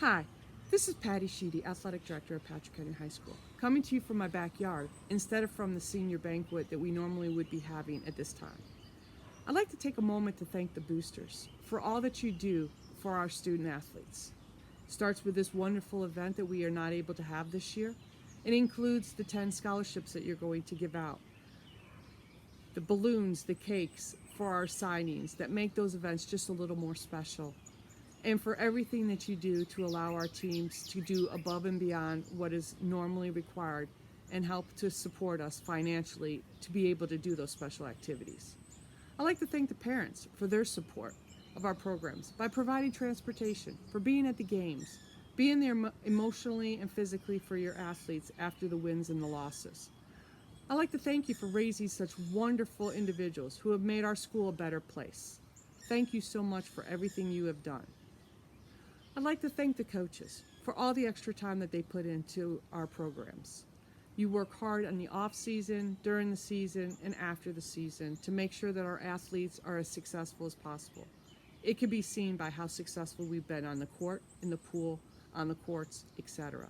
Hi, this is Patty Sheedy, Athletic Director at Patrick Henry High School, coming to you from my backyard instead of from the senior banquet that we normally would be having at this time. I'd like to take a moment to thank the boosters for all that you do for our student athletes. It starts with this wonderful event that we are not able to have this year. It includes the 10 scholarships that you're going to give out, the balloons, the cakes for our signings that make those events just a little more special, and for everything that you do to allow our teams to do above and beyond what is normally required and help to support us financially to be able to do those special activities. I'd like to thank the parents for their support of our programs by providing transportation, for being at the games, being there emotionally and physically for your athletes after the wins and the losses. I'd like to thank you for raising such wonderful individuals who have made our school a better place. Thank you so much for everything you have done. I'd like to thank the coaches for all the extra time that they put into our programs. You work hard on the off season, during the season, and after the season to make sure that our athletes are as successful as possible. It can be seen by how successful we've been on the court, in the pool, on the courts, etc.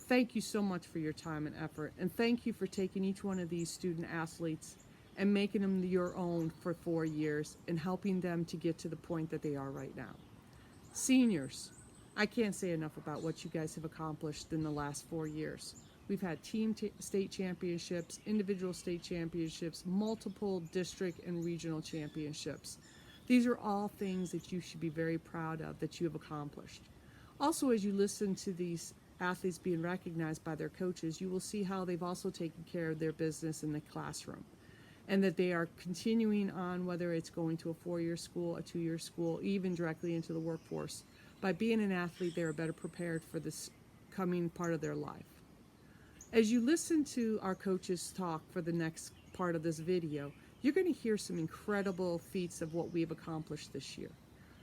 Thank you so much for your time and effort, and thank you for taking each one of these student athletes and making them your own for 4 years and helping them to get to the point that they are right now. Seniors, I can't say enough about what you guys have accomplished in the last 4 years. We've had team state championships, individual state championships, multiple district and regional championships. These are all things that you should be very proud of that you have accomplished. Also, as you listen to these athletes being recognized by their coaches, you will see how they've also taken care of their business in the classroom and that they are continuing on, whether it's going to a 4-year school, a 2-year school, even directly into the workforce. By being an athlete, they are better prepared for this coming part of their life. As you listen to our coaches talk for the next part of this video, you're going to hear some incredible feats of what we've accomplished this year.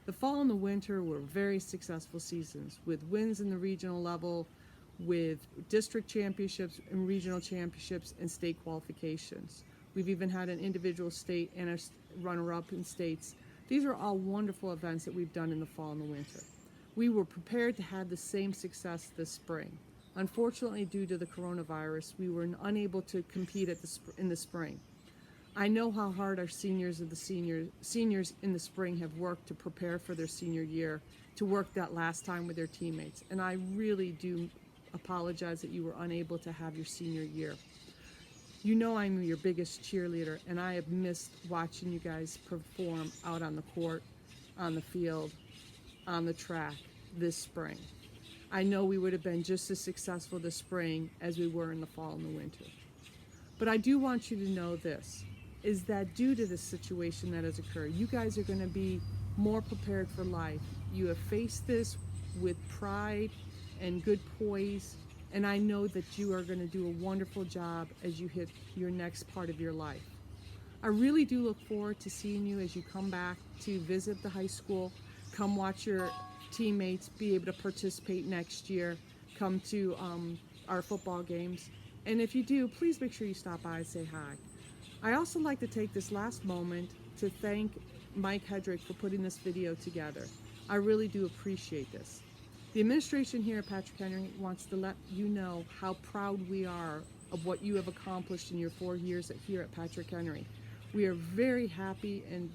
The fall and the winter were very successful seasons with wins in the regional level, with district championships and regional championships and state qualifications. We've even had an individual state and a runner-up in states. These are all wonderful events that we've done in the fall and the winter. We were prepared to have the same success this spring. Unfortunately, due to the coronavirus, we were unable to compete in the spring. I know how hard our seniors in the spring have worked to prepare for their senior year, to work that last time with their teammates. And I really do apologize that you were unable to have your senior year. You know I'm your biggest cheerleader, and I have missed watching you guys perform out on the court, on the field, on the track this spring. I know we would have been just as successful this spring as we were in the fall and the winter. But I do want you to know this, is that due to this situation that has occurred, you guys are going to be more prepared for life. You have faced this with pride and good poise, and I know that you are going to do a wonderful job as you hit your next part of your life. I really do look forward to seeing you as you come back to visit the high school, come watch your teammates be able to participate next year, come to our football games. And if you do, please make sure you stop by and say hi. I also like to take this last moment to thank Mike Hedrick for putting this video together. I really do appreciate this. The administration here at Patrick Henry wants to let you know how proud we are of what you have accomplished in your 4 years here at Patrick Henry. We are very happy and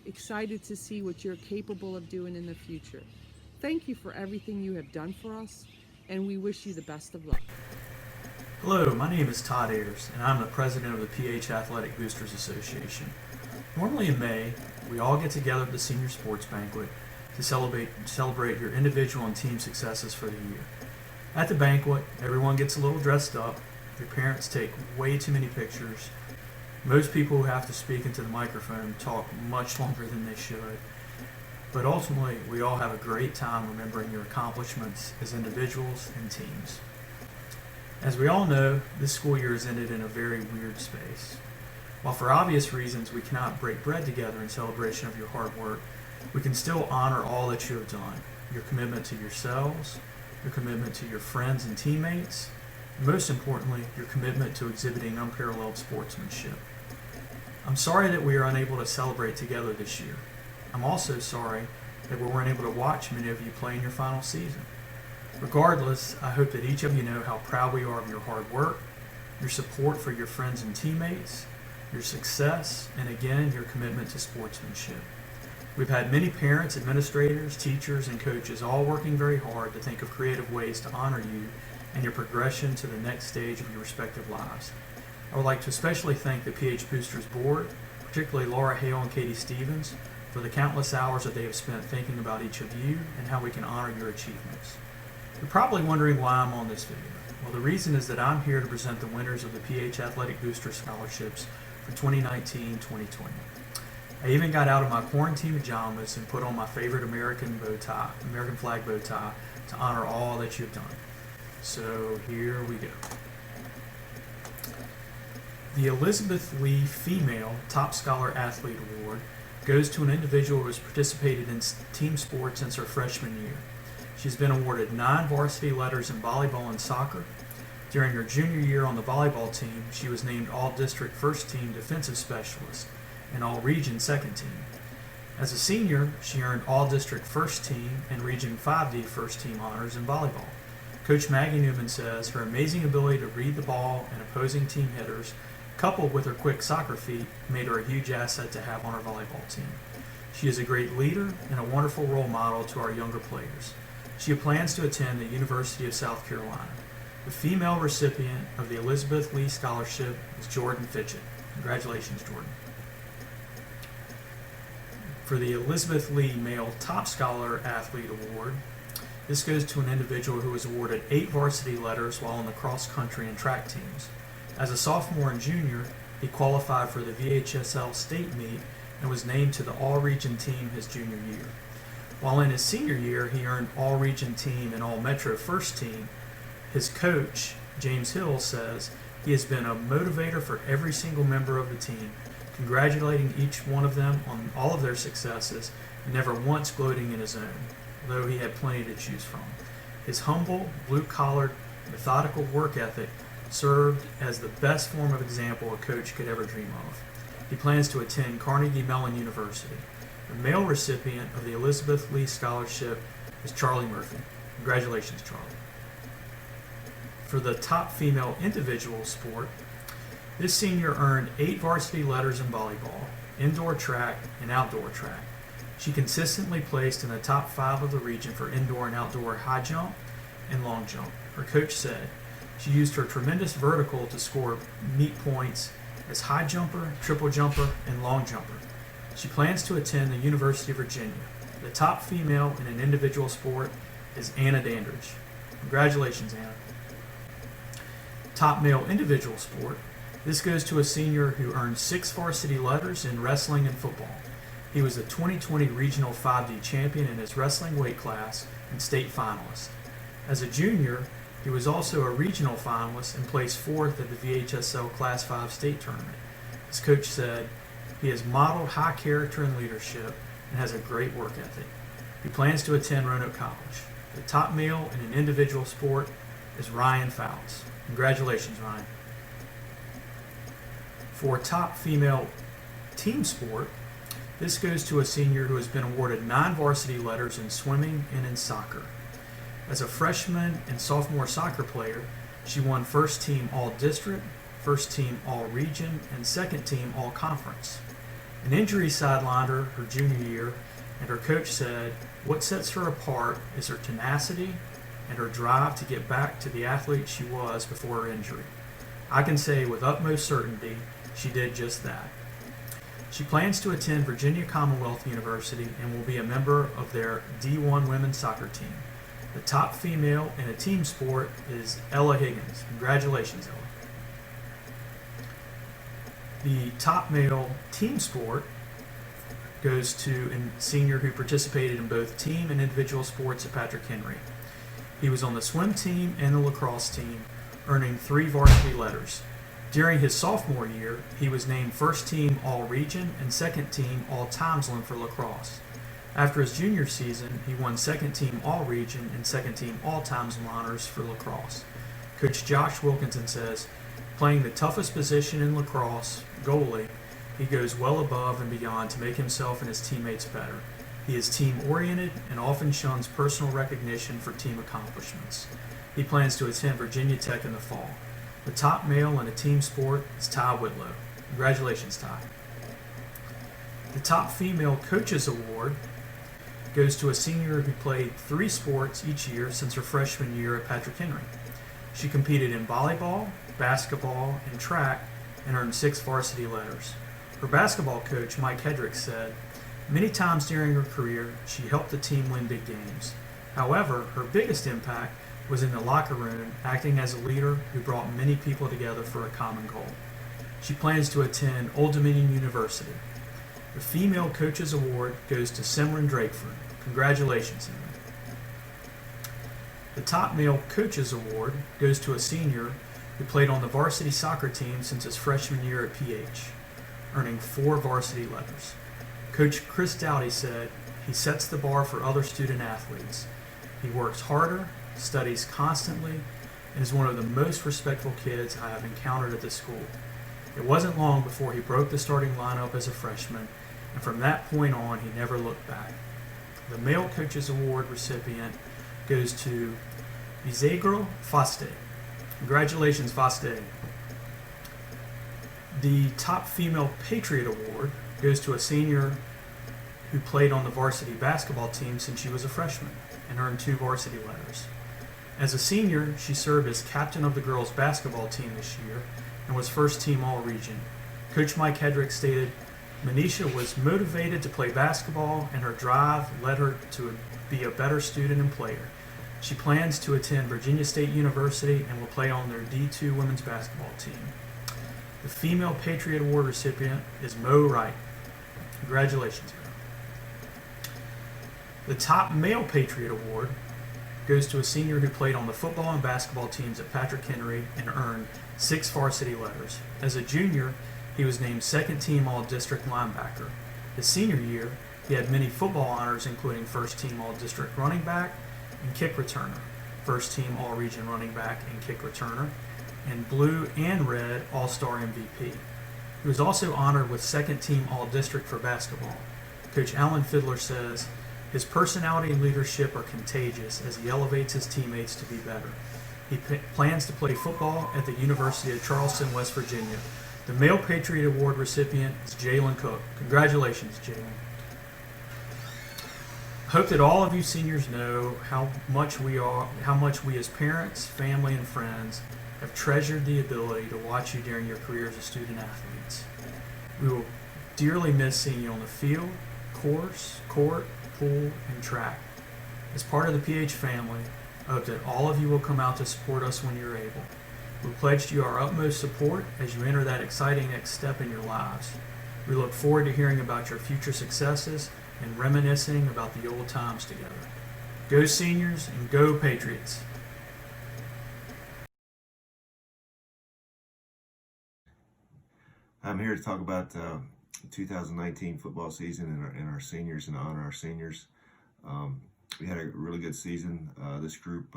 excited to see what you're capable of doing in the future. Thank you for everything you have done for us, and we wish you the best of luck. Hello, my name is Todd Ayers, and I'm the president of the PH Athletic Boosters Association. Normally in May, we all get together at the senior sports banquet to celebrate your individual and team successes for the year. At the banquet, everyone gets a little dressed up, your parents take way too many pictures, most people who have to speak into the microphone talk much longer than they should, but ultimately we all have a great time remembering your accomplishments as individuals and teams. As we all know, this school year has ended in a very weird space. While for obvious reasons we cannot break bread together in celebration of your hard work, we can still honor all that you have done, your commitment to yourselves, your commitment to your friends and teammates, and most importantly, your commitment to exhibiting unparalleled sportsmanship. I'm sorry that we are unable to celebrate together this year. I'm also sorry that we weren't able to watch many of you play in your final season. Regardless, I hope that each of you know how proud we are of your hard work, your support for your friends and teammates, your success, and again, your commitment to sportsmanship. We've had many parents, administrators, teachers, and coaches all working very hard to think of creative ways to honor you and your progression to the next stage of your respective lives. I would like to especially thank the PH Boosters Board, particularly Laura Hale and Katie Stevens, for the countless hours that they have spent thinking about each of you and how we can honor your achievements. You're probably wondering why I'm on this video. Well, the reason is that I'm here to present the winners of the PH Athletic Booster Scholarships for 2019-2020. I even got out of my quarantine pajamas and put on my favorite American flag bow tie, to honor all that you've done. So here we go. The Elizabeth Lee Female Top Scholar Athlete Award goes to an individual who has participated in team sports since her freshman year. She's been awarded 9 varsity letters in volleyball and soccer. During her junior year on the volleyball team, she was named All-District First Team Defensive Specialist and All-Region Second Team. As a senior, she earned All-District First Team and Region 5D First Team honors in volleyball. Coach Maggie Newman says her amazing ability to read the ball and opposing team hitters, coupled with her quick soccer feet, made her a huge asset to have on our volleyball team. She is a great leader and a wonderful role model to our younger players. She plans to attend the University of South Carolina. The female recipient of the Elizabeth Lee Scholarship is Jordan Phichit. Congratulations, Jordan. For the Elizabeth Lee Male Top Scholar Athlete Award, this goes to an individual who was awarded 8 varsity letters while on the cross country and track teams. As a sophomore and junior, he qualified for the VHSL state meet and was named to the All-Region team his junior year. While in his senior year, he earned All-Region team and All-Metro First Team. His coach, James Hill, says he has been a motivator for every single member of the team, congratulating each one of them on all of their successes and never once gloating in his own, although he had plenty to choose from. His humble, blue-collared, methodical work ethic served as the best form of example a coach could ever dream of. He plans to attend Carnegie Mellon University. The male recipient of the Elizabeth Lee Scholarship is Charlie Murphy. Congratulations, Charlie. For the top female individual sport, this senior earned 8 varsity letters in volleyball, indoor track, and outdoor track. She consistently placed in the top 5 of the region for indoor and outdoor high jump and long jump. Her coach said she used her tremendous vertical to score meet points as high jumper, triple jumper, and long jumper. She plans to attend the University of Virginia. The top female in an individual sport is Anna Dandridge. Congratulations, Anna. Top male individual sport. This goes to a senior who earned 6 varsity letters in wrestling and football. He was the 2020 Regional 5D champion in his wrestling weight class and state finalist. As a junior, he was also a regional finalist and placed 4th at the VHSL Class 5 state tournament. His coach said he has modeled high character and leadership and has a great work ethic. He plans to attend Roanoke College. The top male in an individual sport is Ryan Fowles. Congratulations, Ryan. For top female team sport, this goes to a senior who has been awarded 9 varsity letters in swimming and in soccer. As a freshman and sophomore soccer player, she won first team All-District, first team All-Region, and second team All-Conference. An injury sidelined her junior year, and her coach said what sets her apart is her tenacity and her drive to get back to the athlete she was before her injury. I can say with utmost certainty she did just that. She plans to attend Virginia Commonwealth University and will be a member of their D1 women's soccer team. The top female in a team sport is Ella Higgins. Congratulations, Ella. The top male team sport goes to a senior who participated in both team and individual sports at Patrick Henry. He was on the swim team and the lacrosse team, earning 3 varsity letters. During his sophomore year, he was named first team All-Region and second team All-Timesland for lacrosse. After his junior season, he won second team All-Region and second team All-Timesland honors for lacrosse. Coach Josh Wilkinson says, playing the toughest position in lacrosse, goalie, he goes well above and beyond to make himself and his teammates better. He is team-oriented and often shuns personal recognition for team accomplishments. He plans to attend Virginia Tech in the fall. The top male in a team sport is Ty Whitlow. Congratulations, Ty. The top female coaches award goes to a senior who played 3 sports each year since her freshman year at Patrick Henry. She competed in volleyball, basketball, and track and earned 6 varsity letters. Her basketball coach, Mike Hedrick, said, "Many times during her career, she helped the team win big games. However, her biggest impact was in the locker room, acting as a leader who brought many people together for a common goal." She plans to attend Old Dominion University. The Female Coaches Award goes to Simran Drakeford. Congratulations, Simran. The Top Male Coaches Award goes to a senior who played on the varsity soccer team since his freshman year at PH, earning 4 varsity letters. Coach Chris Dowdy said, "He sets the bar for other student athletes. He works harder, studies constantly, and is one of the most respectful kids I have encountered at the school. It wasn't long before he broke the starting lineup as a freshman, and from that point on, he never looked back." The Male Coaches Award recipient goes to Xavier Harley. Congratulations, Harley. The Top Female Patriot Award goes to a senior who played on the varsity basketball team since she was a freshman and earned 2 varsity letters. As a senior, she served as captain of the girls' basketball team this year and was first team All-Region. Coach Mike Hedrick stated, "Manisha was motivated to play basketball, and her drive led her to be a better student and player. She plans to attend Virginia State University and will play on their D2 women's basketball team." The Female Patriot Award recipient is Mo Wright. Congratulations, Mo. The Top Male Patriot Award goes to a senior who played on the football and basketball teams at Patrick Henry and earned 6 varsity letters. As a junior, he was named second team All-District linebacker. His senior year, he had many football honors, including first team All-District running back and kick returner, first team All-Region running back and kick returner, and blue and red All-Star MVP. He was also honored with second team All-District for basketball. Coach Alan Fiddler says, "His personality and leadership are contagious as he elevates his teammates to be better. He plans to play football at the University of Charleston, West Virginia." The Male Patriot Award recipient is Jaylen Cook. Congratulations, Jaylen. I hope that all of you seniors know how much we as parents, family, and friends have treasured the ability to watch you during your careers as student athletes. We will dearly miss seeing you on the field, course, court, pool, and track. As part of the PH family, I hope that all of you will come out to support us when you're able. We pledge to you our utmost support as you enter that exciting next step in your lives. We look forward to hearing about your future successes and reminiscing about the old times together. Go Seniors and go Patriots! I'm here to talk about the 2019 football season and our seniors and to honor our seniors. We had a really good season. This group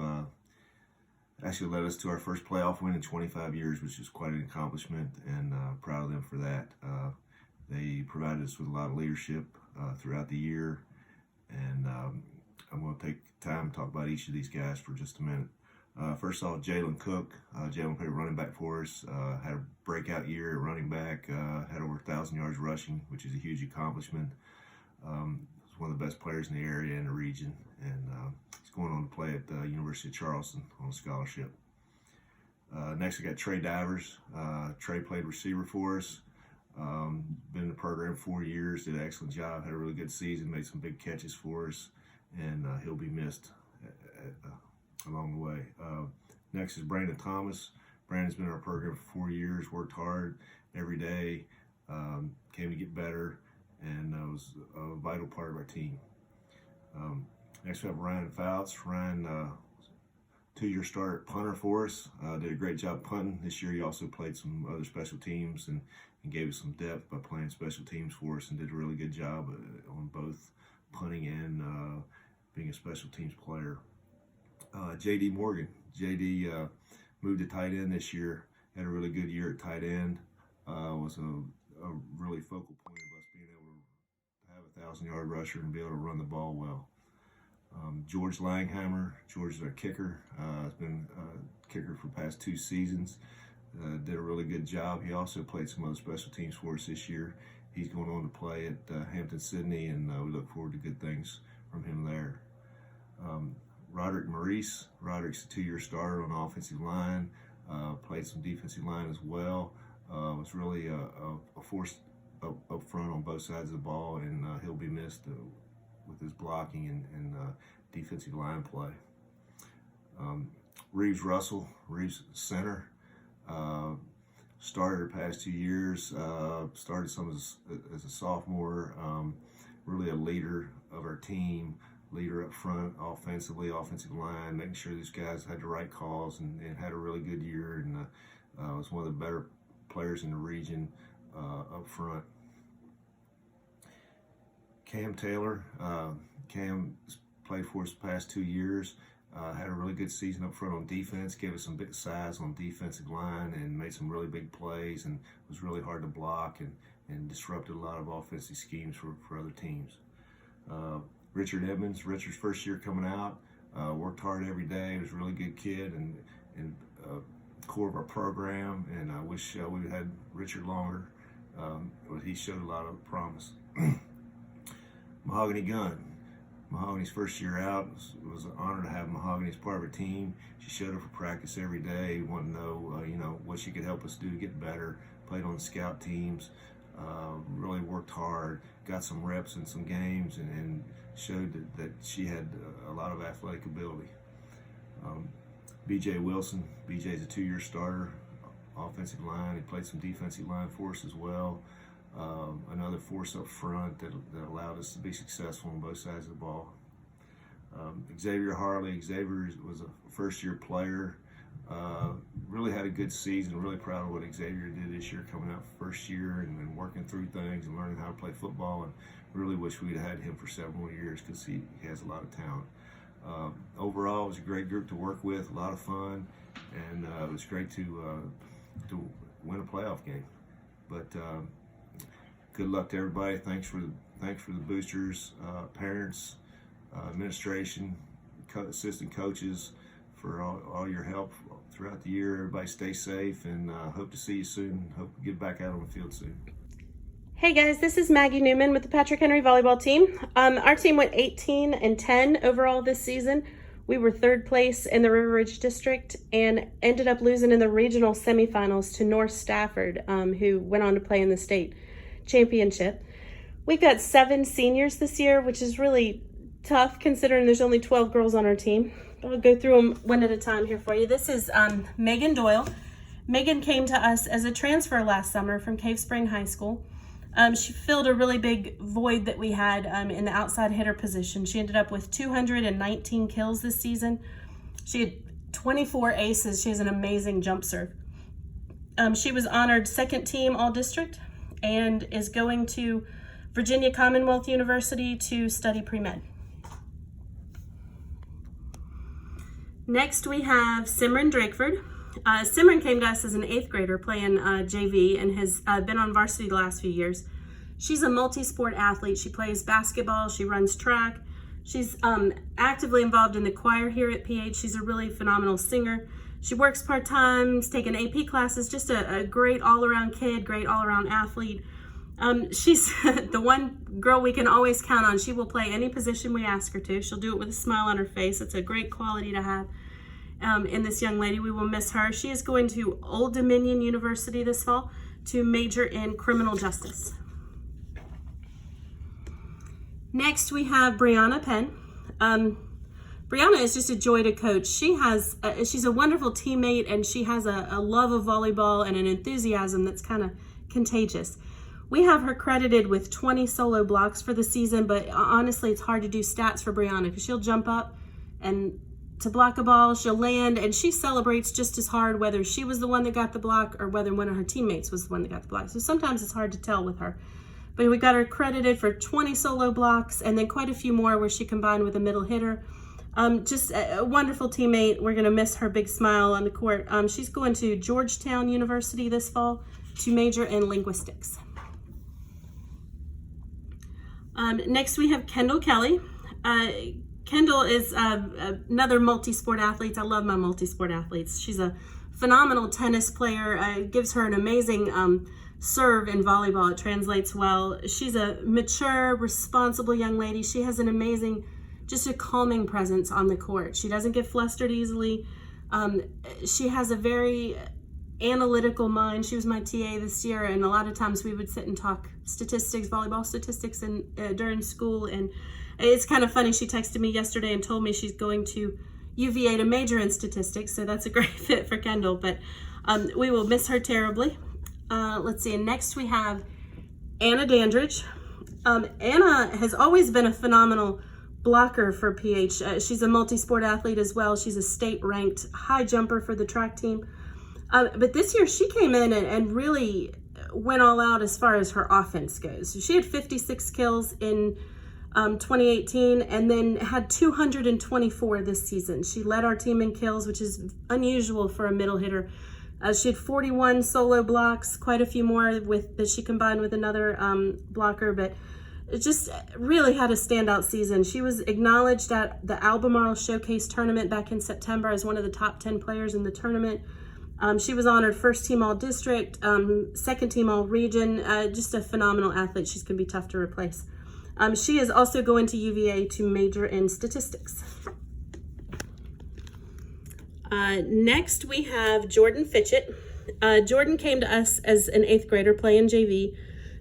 actually led us to our first playoff win in 25 years, which is quite an accomplishment, and proud of them for that. They provided us with a lot of leadership throughout the year, and I'm going to take time to talk about each of these guys for just a minute. First off, Jaylen Cook. Jaylen played running back for us, had a breakout year at running back, had over 1,000 yards rushing, which is a huge accomplishment. He's one of the best players in the area and the region, and he's going on to play at the University of Charleston on a scholarship. Next, we got Trey Divers. Trey played receiver for us. Been in the program 4 years, did an excellent job, had a really good season, made some big catches for us, and he'll be missed along the way. Next is Briana Thomas. Brandon's been in our program for 4 years, worked hard every day, came to get better, and was a vital part of our team. Next we have Ryan Fouts. Ryan, 2-year starter punter for us, did a great job punting. This year he also played some other special teams and gave us some depth by playing special teams for us, and did a really good job on both punting and being a special teams player. J.D. Morgan. J.D. Moved to tight end this year, had a really good year at tight end, was a really focal point of us being able to have 1,000-yard rusher and be able to run the ball well. George Langhammer, George is our kicker, has been a kicker for the past 2 seasons. Did a really good job. He also played some other special teams for us this year. He's going on to play at Hampton-Sydney, and we look forward to good things from him there. Roderick Maurice. Roderick's a 2-year starter on the offensive line. Played some defensive line as well. Was really a force up front on both sides of the ball, and he'll be missed with his blocking and defensive line play. Reeves Russell, Reeves center. Started the past 2 years, started some as a sophomore, really a leader of our team, leader up front, offensively, offensive line, making sure these guys had the right calls and had a really good year, and was one of the better players in the region up front. Cam Taylor, Cam played for us the past 2 years. Had a really good season up front on defense, gave us some big size on defensive line, and made some really big plays, and was really hard to block and disrupted a lot of offensive schemes for other teams. Richard Edmonds, Richard's first year coming out, worked hard every day, was a really good kid and core of our program, and I wish we had Richard longer, but he showed a lot of promise. Mahogany Gunn. Mahogany's first year out, was an honor to have Mahogany as part of our team. She showed up for practice every day, wanted to know, what she could help us do to get better. Played on the scout teams, really worked hard, got some reps in some games, and showed that she had a lot of athletic ability. BJ Wilson, BJ's a 2-year starter, offensive line. He played some defensive line for us as well. Another force up front that allowed us to be successful on both sides of the ball. Xavier Harley. Xavier was a first-year player. Really had a good season. Really proud of what Xavier did this year, coming out first year and working through things and learning how to play football. And really wish we'd had him for several more years because he has a lot of talent. Overall, it was a great group to work with, a lot of fun, and it was great to win a playoff game. But good luck to everybody. Thanks for the boosters, parents, administration, assistant coaches for all your help throughout the year. Everybody stay safe, and hope to see you soon. Hope to get back out on the field soon. Hey guys, this is Maggie Newman with the Patrick Henry volleyball team. Our team went 18-10 overall this season. We were 3rd place in the River Ridge District and ended up losing in the regional semifinals to North Stafford, who went on to play in the state championship. We've got 7 seniors this year, which is really tough considering there's only 12 girls on our team. I'll go through them one at a time here for you. This is Meghan Doyle. Meghan came to us as a transfer last summer from Cave Spring High School. She filled a really big void that we had in the outside hitter position. She ended up with 219 kills this season. She had 24 aces. She has an amazing jump serve. She was honored 2nd team All-District and is going to Virginia Commonwealth University to study pre-med. Next we have Simran Drakeford. Simran came to us as an 8th grader playing JV and has been on varsity the last few years. She's a multi-sport athlete. She plays basketball, she runs track. She's actively involved in the choir here at PH. She's a really phenomenal singer. She works part-time, has taken AP classes, just a great all-around kid, great all-around athlete. She's the one girl we can always count on. She will play any position we ask her to. She'll do it with a smile on her face. It's a great quality to have in this young lady. We will miss her. She is going to Old Dominion University this fall to major in criminal justice. Next we have Briana Penn. Briana is just a joy to coach. She's a wonderful teammate, and she has a love of volleyball and an enthusiasm that's kind of contagious. We have her credited with 20 solo blocks for the season, but honestly, it's hard to do stats for Briana because she'll jump up and to block a ball, she'll land, and she celebrates just as hard whether she was the one that got the block or whether one of her teammates was the one that got the block. So sometimes it's hard to tell with her. But we got her credited for 20 solo blocks and then quite a few more where she combined with a middle hitter. Just a wonderful teammate. We're going to miss her big smile on the court. She's going to Georgetown University this fall to major in linguistics. Next we have Kendall Kelly. Kendall is another multi-sport athlete. I love my multi-sport athletes. She's a phenomenal tennis player. Gives her an amazing serve in volleyball. It translates well. She's a mature, responsible young lady. She has an amazing, just a calming presence on the court. She doesn't get flustered easily. She has a very analytical mind. She was my TA this year, and a lot of times we would sit and talk statistics, volleyball statistics, and during school. And it's kind of funny. She texted me yesterday and told me she's going to UVA to major in statistics, so that's a great fit for Kendall. But we will miss her terribly. Let's see. And next we have Anna Dandridge. Anna has always been a phenomenal blocker for PH. She's a multi-sport athlete as well. She's a state-ranked high jumper for the track team. But this year she came in and really went all out as far as her offense goes. So she had 56 kills in 2018 and then had 224 this season. She led our team in kills, which is unusual for a middle hitter. She had 41 solo blocks, quite a few more that she combined with another blocker, but it just really had a standout season. She was acknowledged at the Albemarle Showcase tournament back in September as one of the top 10 players in the tournament. She was honored first team all district, second team all region, just a phenomenal athlete. She's going to be tough to replace. She is also going to UVA to major in statistics. Next we have Jordan Phichit. Jordan came to us as an 8th grader playing JV,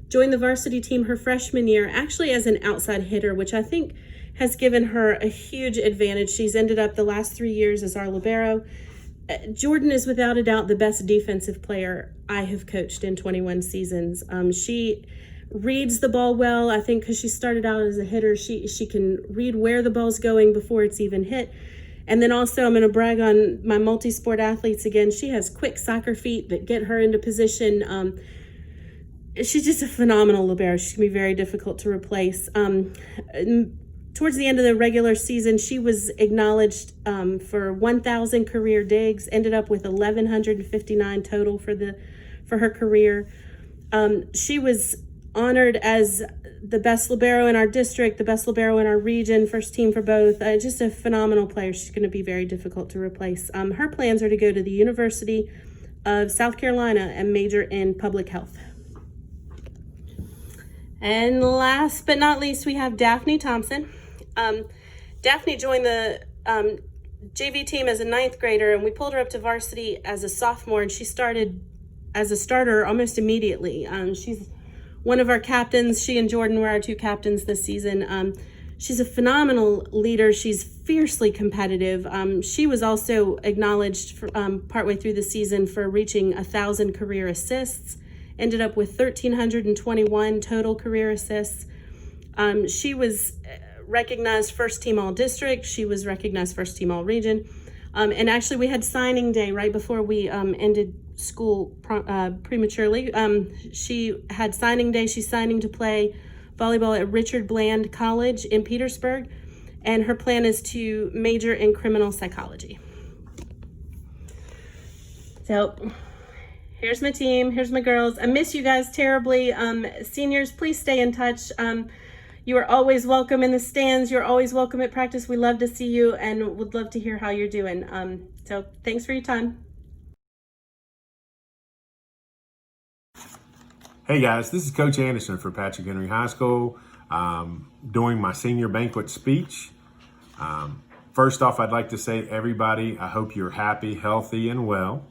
joined the varsity team her freshman year, actually as an outside hitter, which I think has given her a huge advantage. She's ended up the last 3 years as our libero. Jordan is without a doubt the best defensive player I have coached in 21 seasons. She reads the ball well, I think, because she started out as a hitter. She can read where the ball's going before it's even hit. And then also I'm going to brag on my multi-sport athletes again. She has quick soccer feet that get her into position. She's just a phenomenal libero. She's going to be very difficult to replace. Towards the end of the regular season, she was acknowledged for 1,000 career digs, ended up with 1,159 total for her career. She was honored as the best libero in our district, the best libero in our region, first team for both. Just a phenomenal player. She's going to be very difficult to replace. Her plans are to go to the University of South Carolina and major in public health. And last but not least, we have Daphne Thompson. Daphne joined the JV team as a 9th grader, and we pulled her up to varsity as a sophomore, and she started as a starter almost immediately. She's one of our captains. She and Jordan were our 2 captains this season. She's a phenomenal leader. She's fiercely competitive. She was also acknowledged for, partway through the season for reaching 1,000 career assists, ended up with 1,321 total career assists. She was recognized first team all district. She was recognized first team all region. And actually we had signing day right before we ended school prematurely. She had signing day. She's signing to play volleyball at Richard Bland College in Petersburg, and her plan is to major in criminal psychology. So here's my team, here's my girls. I miss you guys terribly. Seniors, please stay in touch. You are always welcome in the stands. You're always welcome at practice. We love to see you and would love to hear how you're doing. So thanks for your time. Hey guys, this is Coach Anderson for Patrick Henry High School, doing my senior banquet speech. First off, I'd like to say everybody, I hope you're happy, healthy, and well.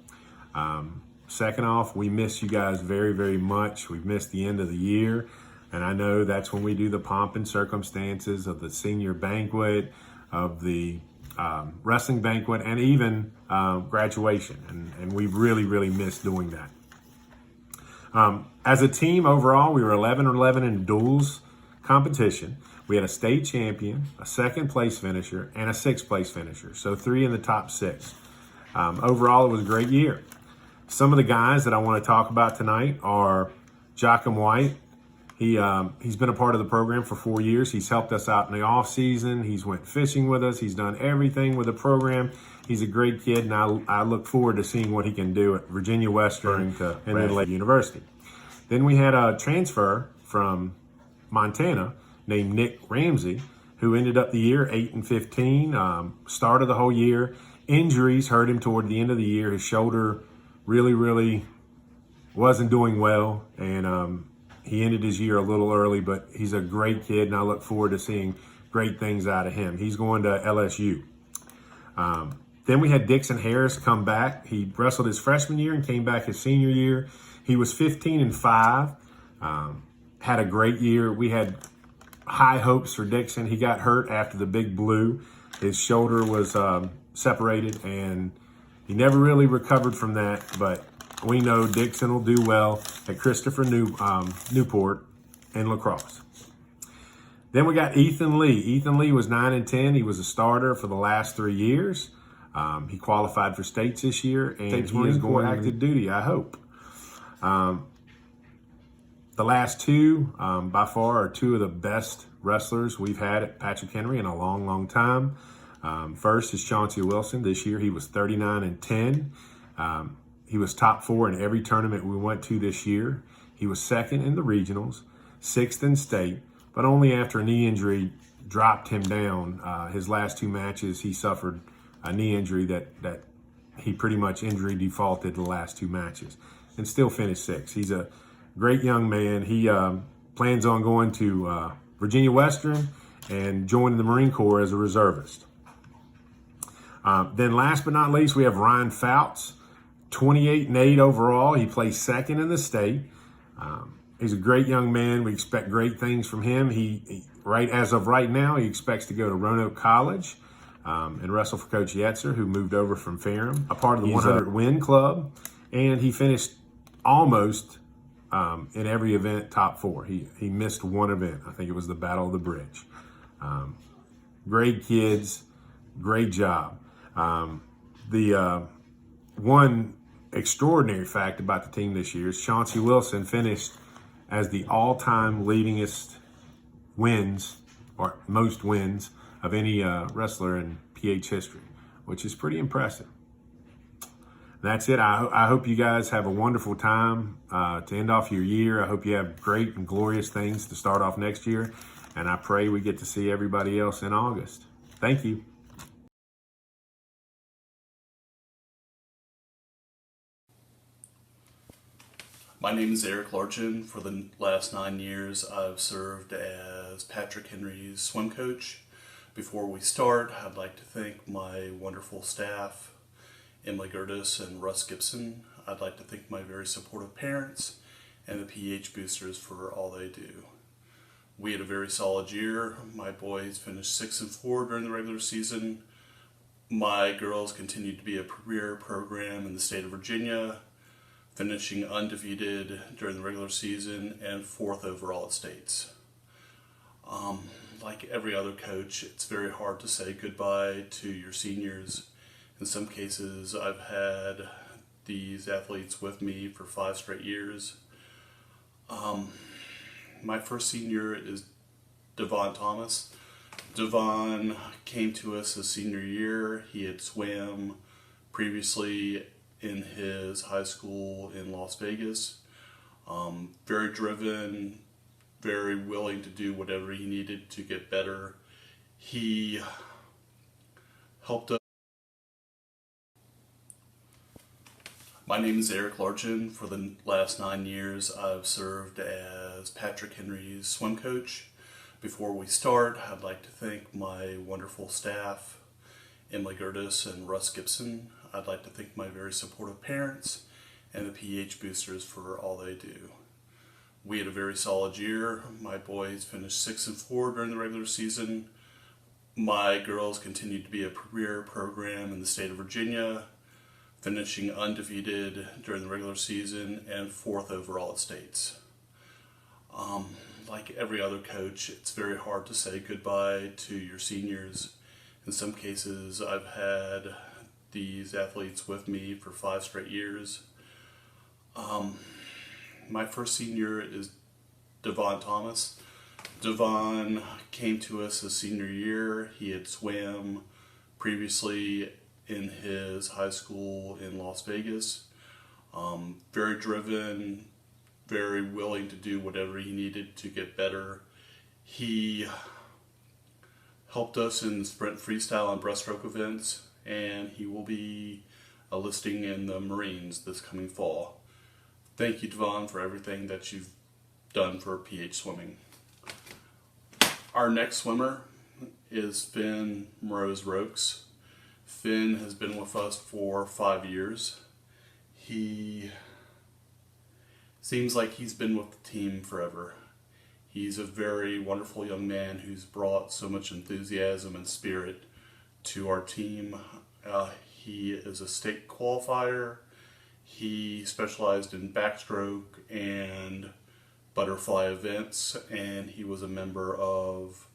Second off, we miss you guys very, very much. We've missed the end of the year, and I know that's when we do the pomp and circumstances of the senior banquet, of the wrestling banquet, and even graduation, and we really, really miss doing that. As a team overall, we were 11-11 in duels competition. We had a state champion, a 2nd place finisher, and a 6th place finisher. So 3 in the top 6. Overall, it was a great year. Some of the guys that I want to talk about tonight are Joachim White. He's been a part of the program for 4 years. He's helped us out in the off season. He's went fishing with us. He's done everything with the program. He's a great kid, and I look forward to seeing what he can do at Virginia Western and then Lake University. Then we had a transfer from Montana, named Nick Ramsey, who ended up the year 8-15, started the whole year. Injuries hurt him toward the end of the year. His shoulder really wasn't doing well, and he ended his year a little early, but he's a great kid, and I look forward to seeing great things out of him. He's going to LSU. Then we had Dixon Harris come back. He wrestled his freshman year and came back his senior year. He was 15-5, had a great year. We had high hopes for Dixon. He got hurt after the Big Blue. His shoulder was separated, and he never really recovered from that, but we know Dixon will do well at Christopher Newport in lacrosse. Then we got Ethan Lee. Ethan Lee was 9-10. He was a starter for the last 3 years. He qualified for states this year, and he is going active duty, I hope. The last two, by far, are two of the best wrestlers we've had at Patrick Henry in a long time. First is Chauncey Wilson. This year he was 39-10. He was top 4 in every tournament we went to this year. He was second in the regionals, 6th in state, but only after a knee injury dropped him down. His last 2 matches, he suffered a knee injury that he pretty much injury defaulted the last 2 matches and still finished 6th. He's a great young man. He plans on going to Virginia Western and joining the Marine Corps as a reservist. Then last but not least, we have Ryan Fouts, 28-8 overall. He plays 2nd in the state. He's a great young man. We expect great things from him. As of right now, he expects to go to Roanoke College and wrestle for Coach Yetzer, who moved over from Ferrum, a part of the 100-win club, and he finished almost in every event top 4. He missed one event. I think it was the Battle of the Bridge. Great kids, great job. The one extraordinary fact about the team this year is Chauncey Wilson finished as the all-time leadingest wins, or most wins, of any wrestler in PH history, which is pretty impressive. That's it. I hope you guys have a wonderful time to end off your year. I hope you have great and glorious things to start off next year, and I pray we get to see everybody else in August. Thank you. My name is Eric Larson. For the last 9 years, I've served as Patrick Henry's swim coach. Before we start, I'd like to thank my wonderful staff, Emily Gertis and Russ Gibson. I'd like to thank my very supportive parents and the PH boosters for all they do. We had a very solid year. My boys finished 6-4 during the regular season. My girls continued to be a premier program in the state of Virginia, finishing undefeated during the regular season and 4th overall at states. Like every other coach, it's very hard to say goodbye to your seniors. In some cases, I've had these athletes with me for 5 straight years. My first senior is Devon Thomas. Devon came to us his senior year. He had swam previously in his high school in Las Vegas. Very driven, very willing to do whatever he needed to get better. He helped us. My name is Eric Larson. For the last 9 years, I've served as Patrick Henry's swim coach. Before we start, I'd like to thank my wonderful staff, Emily Gertis and Russ Gibson. I'd like to thank my very supportive parents and the PH boosters for all they do. We had a very solid year. My boys finished 6-4 during the regular season. My girls continued to be a premier program in the state of Virginia, finishing undefeated during the regular season and 4th overall at states. Like every other coach, it's very hard to say goodbye to your seniors. In some cases, I've had these athletes with me for 5 straight years. My first senior is Devon Thomas. Devon came to us his senior year. He had swam previously in his high school in Las Vegas. Very driven, very willing to do whatever he needed to get better. He helped us in sprint, freestyle, and breaststroke events, and he will be enlisting in the Marines this coming fall. Thank you, Devon, for everything that you've done for PH Swimming. Our next swimmer is Finn Morose-Rokes. Finn has been with us for 5 years. He seems like he's been with the team forever. He's a very wonderful young man who's brought so much enthusiasm and spirit to our team. He is a state qualifier. He specialized in backstroke and butterfly events, and he was a member of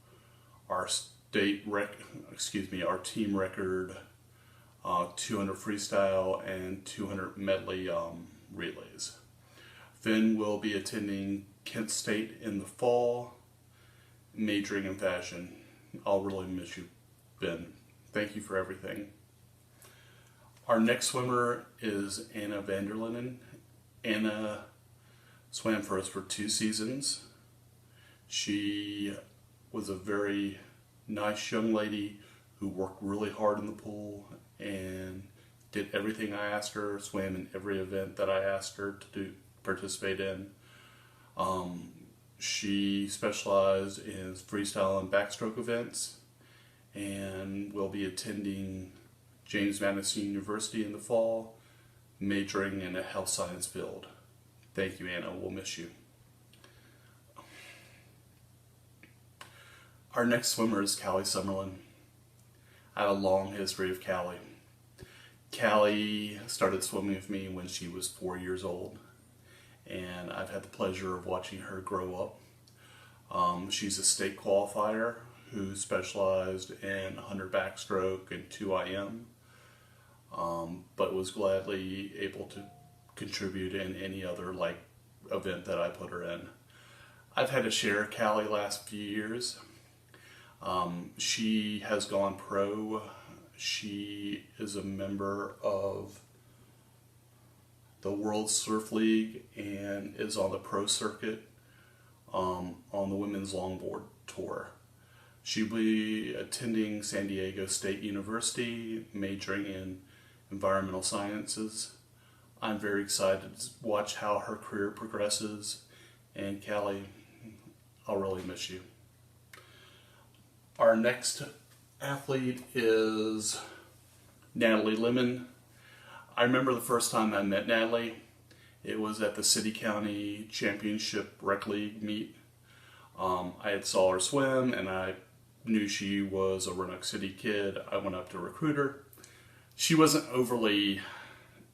our our team record 200 freestyle and 200 medley relays. Finn will be attending Kent State in the fall, majoring in fashion. I'll really miss you, Ben. Thank you for everything. Our next swimmer is Anna Vanderlinden. Anna swam for us for 2 seasons. She was a very nice young lady who worked really hard in the pool and did everything I asked her, swam in every event that I asked her to participate in. She specialized in freestyle and backstroke events and will be attending James Madison University in the fall, majoring in a health science field. Thank you, Anna. We'll miss you. Our next swimmer is Callie Summerlin. I have a long history of Callie. Callie started swimming with me when she was 4 years old, and I've had the pleasure of watching her grow up. She's a state qualifier who specialized in 100 backstroke and 2 IM, but was gladly able to contribute in any other event that I put her in. I've had to share Callie last few years. She has gone pro. She is a member of the World Surf League and is on the pro circuit on the women's longboard tour. She'll be attending San Diego State University, majoring in environmental sciences. I'm very excited to watch how her career progresses, and Callie, I'll really miss you. Our next athlete is Natalie Lemon. I remember the first time I met Natalie. It was at the City County Championship Rec League meet. I had saw her swim, and I knew she was a Roanoke City kid. I went up to recruit her. She wasn't overly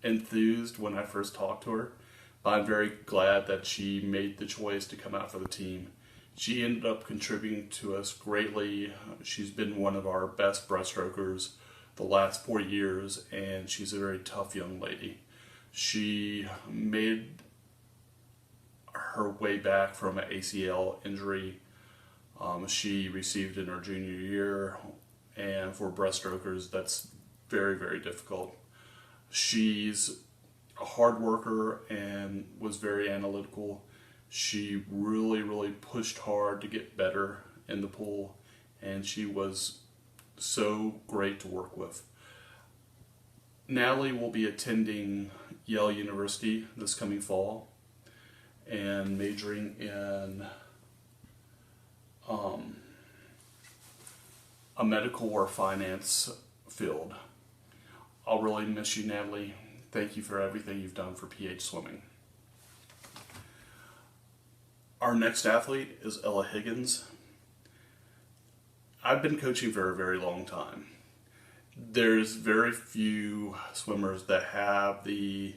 enthused when I first talked to her, but I'm very glad that she made the choice to come out for the team. She ended up contributing to us greatly. She's been one of our best breaststrokers the last 4 years, and she's a very tough young lady. She made her way back from an ACL injury she received in her junior year, and for breaststrokers, that's very, very difficult. She's a hard worker and was very analytical. She really, really pushed hard to get better in the pool, and she was so great to work with. Natalie will be attending Yale University this coming fall and majoring in a medical or finance field. I'll really miss you, Natalie. Thank you for everything you've done for PH Swimming. Our next athlete is Ella Higgins. I've been coaching for a very long time. There's very few swimmers that have the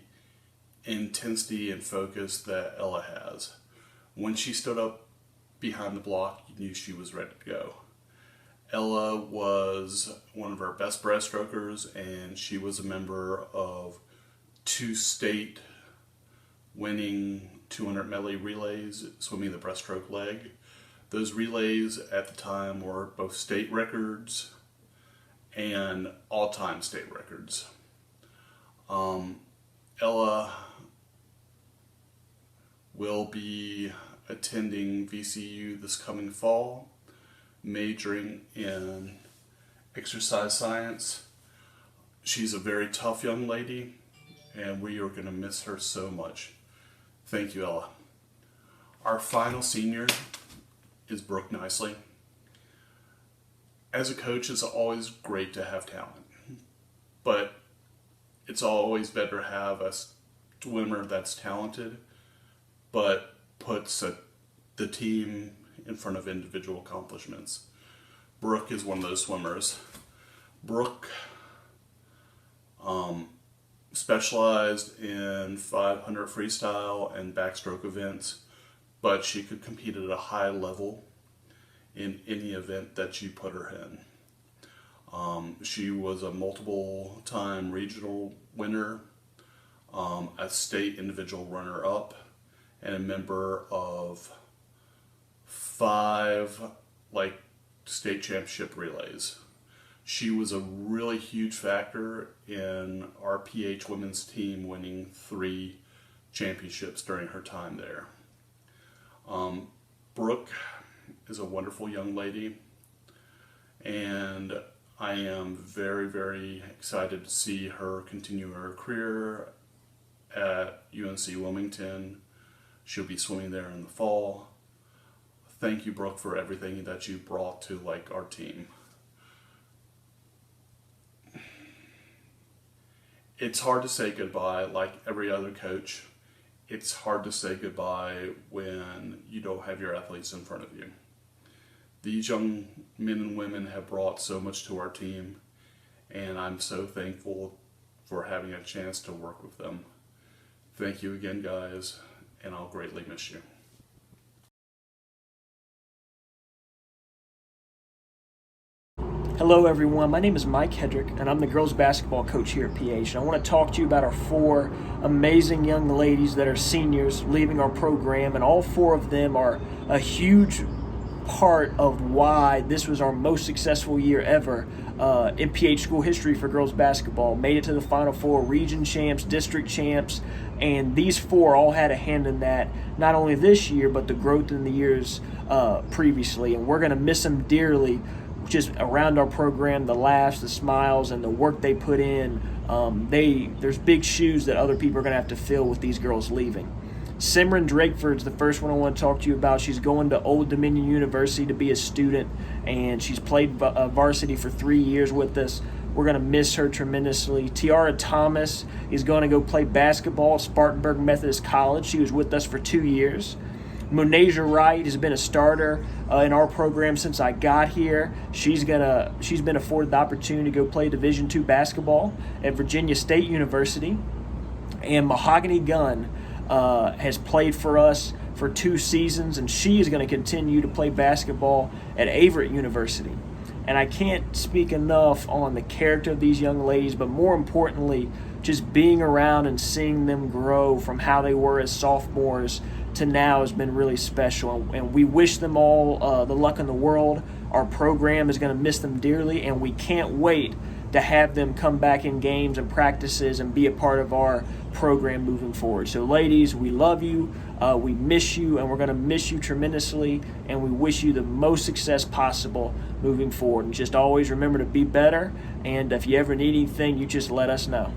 intensity and focus that Ella has. When she stood up behind the block, you knew she was ready to go. Ella was one of our best breaststrokers, and she was a member of 2 state winning 200 medley relays, swimming the breaststroke leg. Those relays at the time were both state records and all-time state records. Ella will be attending VCU this coming fall, majoring in exercise science. She's a very tough young lady, and we are going to miss her so much. Thank you, Ella. Our final senior is Brooke Nicely. As a coach, it's always great to have talent, but it's always better to have a swimmer that's talented, but puts the team in front of individual accomplishments. Brooke is one of those swimmers. Brooke specialized in 500 freestyle and backstroke events, but she could compete at a high level in any event that you put her in. She was a multiple-time regional winner, a state individual runner-up, and a member of 5 state championship relays. She was a really huge factor in our PH women's team winning 3 championships during her time there. Brooke is a wonderful young lady, and I am very, very excited to see her continue her career at UNC Wilmington. She'll be swimming there in the fall. Thank you, Brooke, for everything that you brought to our team. It's hard to say goodbye, like every other coach. It's hard to say goodbye when you don't have your athletes in front of you. These young men and women have brought so much to our team, and I'm so thankful for having a chance to work with them. Thank you again, guys, and I'll greatly miss you. Hello everyone, my name is Mike Hedrick and I'm the girls basketball coach here at PH. And I want to talk to you about our 4 amazing young ladies that are seniors leaving our program, and all 4 of them are a huge part of why this was our most successful year ever in PH school history for girls basketball. Made it to the Final Four, region champs, district champs, and these 4 all had a hand in that, not only this year but the growth in the years previously, and we're going to miss them dearly. Just around our program, the laughs, the smiles, and the work they put in, there's big shoes that other people are going to have to fill with these girls leaving. Simran Drakeford's the first one I want to talk to you about. She's going to Old Dominion University to be a student, and she's played varsity for 3 years with us. We're going to miss her tremendously. Tiara Thomas is going to go play basketball at Spartanburg Methodist College. She was with us for 2 years. Monasia Wright has been a starter in our program since I got here. She's been afforded the opportunity to go play Division II basketball at Virginia State University. And Mahogany Gunn has played for us for 2 seasons, and she is going to continue to play basketball at Averett University. And I can't speak enough on the character of these young ladies, but more importantly, just being around and seeing them grow from how they were as sophomores to now has been really special, and we wish them all the luck in the world. Our program is going to miss them dearly, and we can't wait to have them come back in games and practices and be a part of our program moving forward. So ladies, we love you, we miss you, and we're going to miss you tremendously, and we wish you the most success possible moving forward. And just always remember to be better, and if you ever need anything, you just let us know.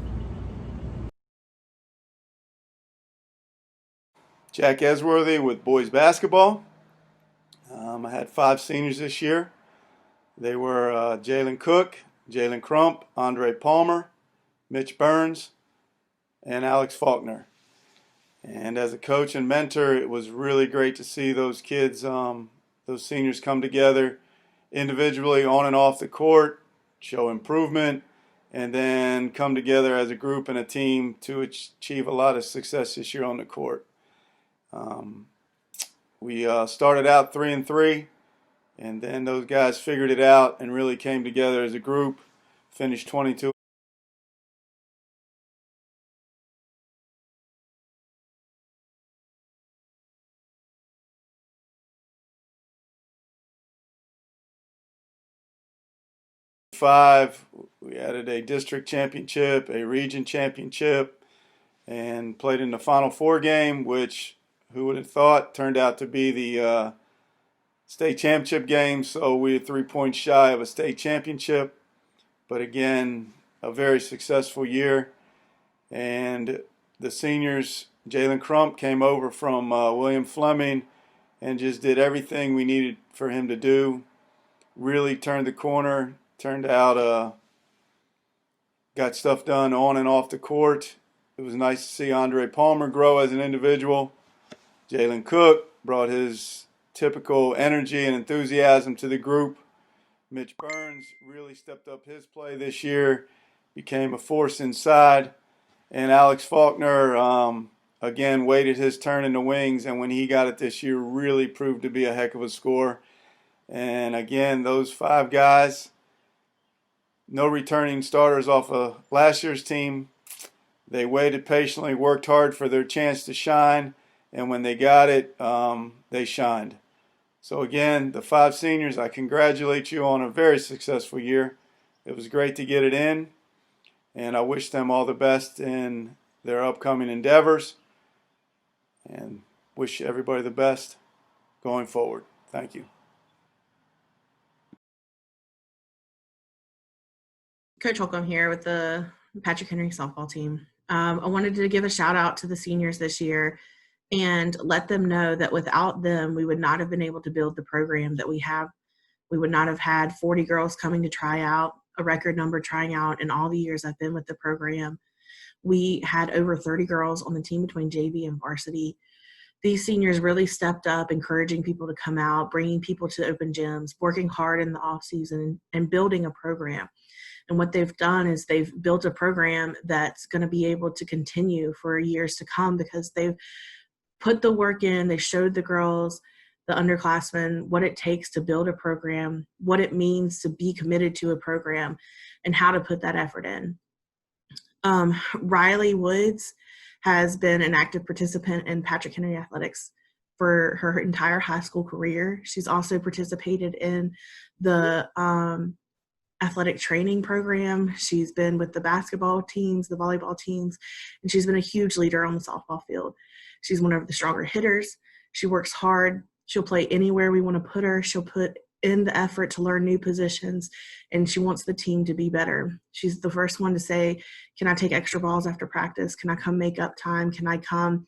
Jack Esworthy with boys basketball. I had 5 seniors this year. They were Jaylen Cook, Jalen Crump, Andre Palmer, Mitch Burns, and Alex Faulkner. And as a coach and mentor, it was really great to see those kids, those seniors come together individually on and off the court, show improvement, and then come together as a group and a team to achieve a lot of success this year on the court. We started out 3-3, and then those guys figured it out and really came together as a group, finished 22. We added a district championship, a region championship, and played in the Final Four game, which Who would have thought? Turned out to be the state championship game, so we were 3 points shy of a state championship. But again, a very successful year. And the seniors, Jaylen Crump came over from William Fleming and just did everything we needed for him to do. Really turned the corner, turned out, got stuff done on and off the court. It was nice to see Andre Palmer grow as an individual. Jaylen Cook brought his typical energy and enthusiasm to the group. Mitch Burns really stepped up his play this year, became a force inside. And Alex Faulkner, again, waited his turn in the wings, and when he got it this year, really proved to be a heck of a scorer. And again, those 5 guys, no returning starters off of last year's team. They waited patiently, worked hard for their chance to shine, and when they got it, they shined. So again, the 5 seniors, I congratulate you on a very successful year. It was great to get it in, and I wish them all the best in their upcoming endeavors, and wish everybody the best going forward. Thank you. Coach Holcomb here with the Patrick Henry softball team. I wanted to give a shout out to the seniors this year and let them know that without them, we would not have been able to build the program that we have. We would not have had 40 girls coming to try out, a record number trying out in all the years I've been with the program. We had over 30 girls on the team between JV and varsity. These seniors really stepped up, encouraging people to come out, bringing people to open gyms, working hard in the off season, and building a program. And what they've done is they've built a program that's going to be able to continue for years to come because they've put the work in. They showed the girls, the underclassmen, what it takes to build a program, what it means to be committed to a program, and how to put that effort in. Riley Woods has been an active participant in Patrick Henry Athletics for her entire high school career. She's also participated in the athletic training program. She's been with the basketball teams, the volleyball teams, and she's been a huge leader on the softball field. She's one of the stronger hitters. She works hard. She'll play anywhere we want to put her. She'll put in the effort to learn new positions, and she wants the team to be better. She's the first one to say, can I take extra balls after practice? Can I come make up time? Can I come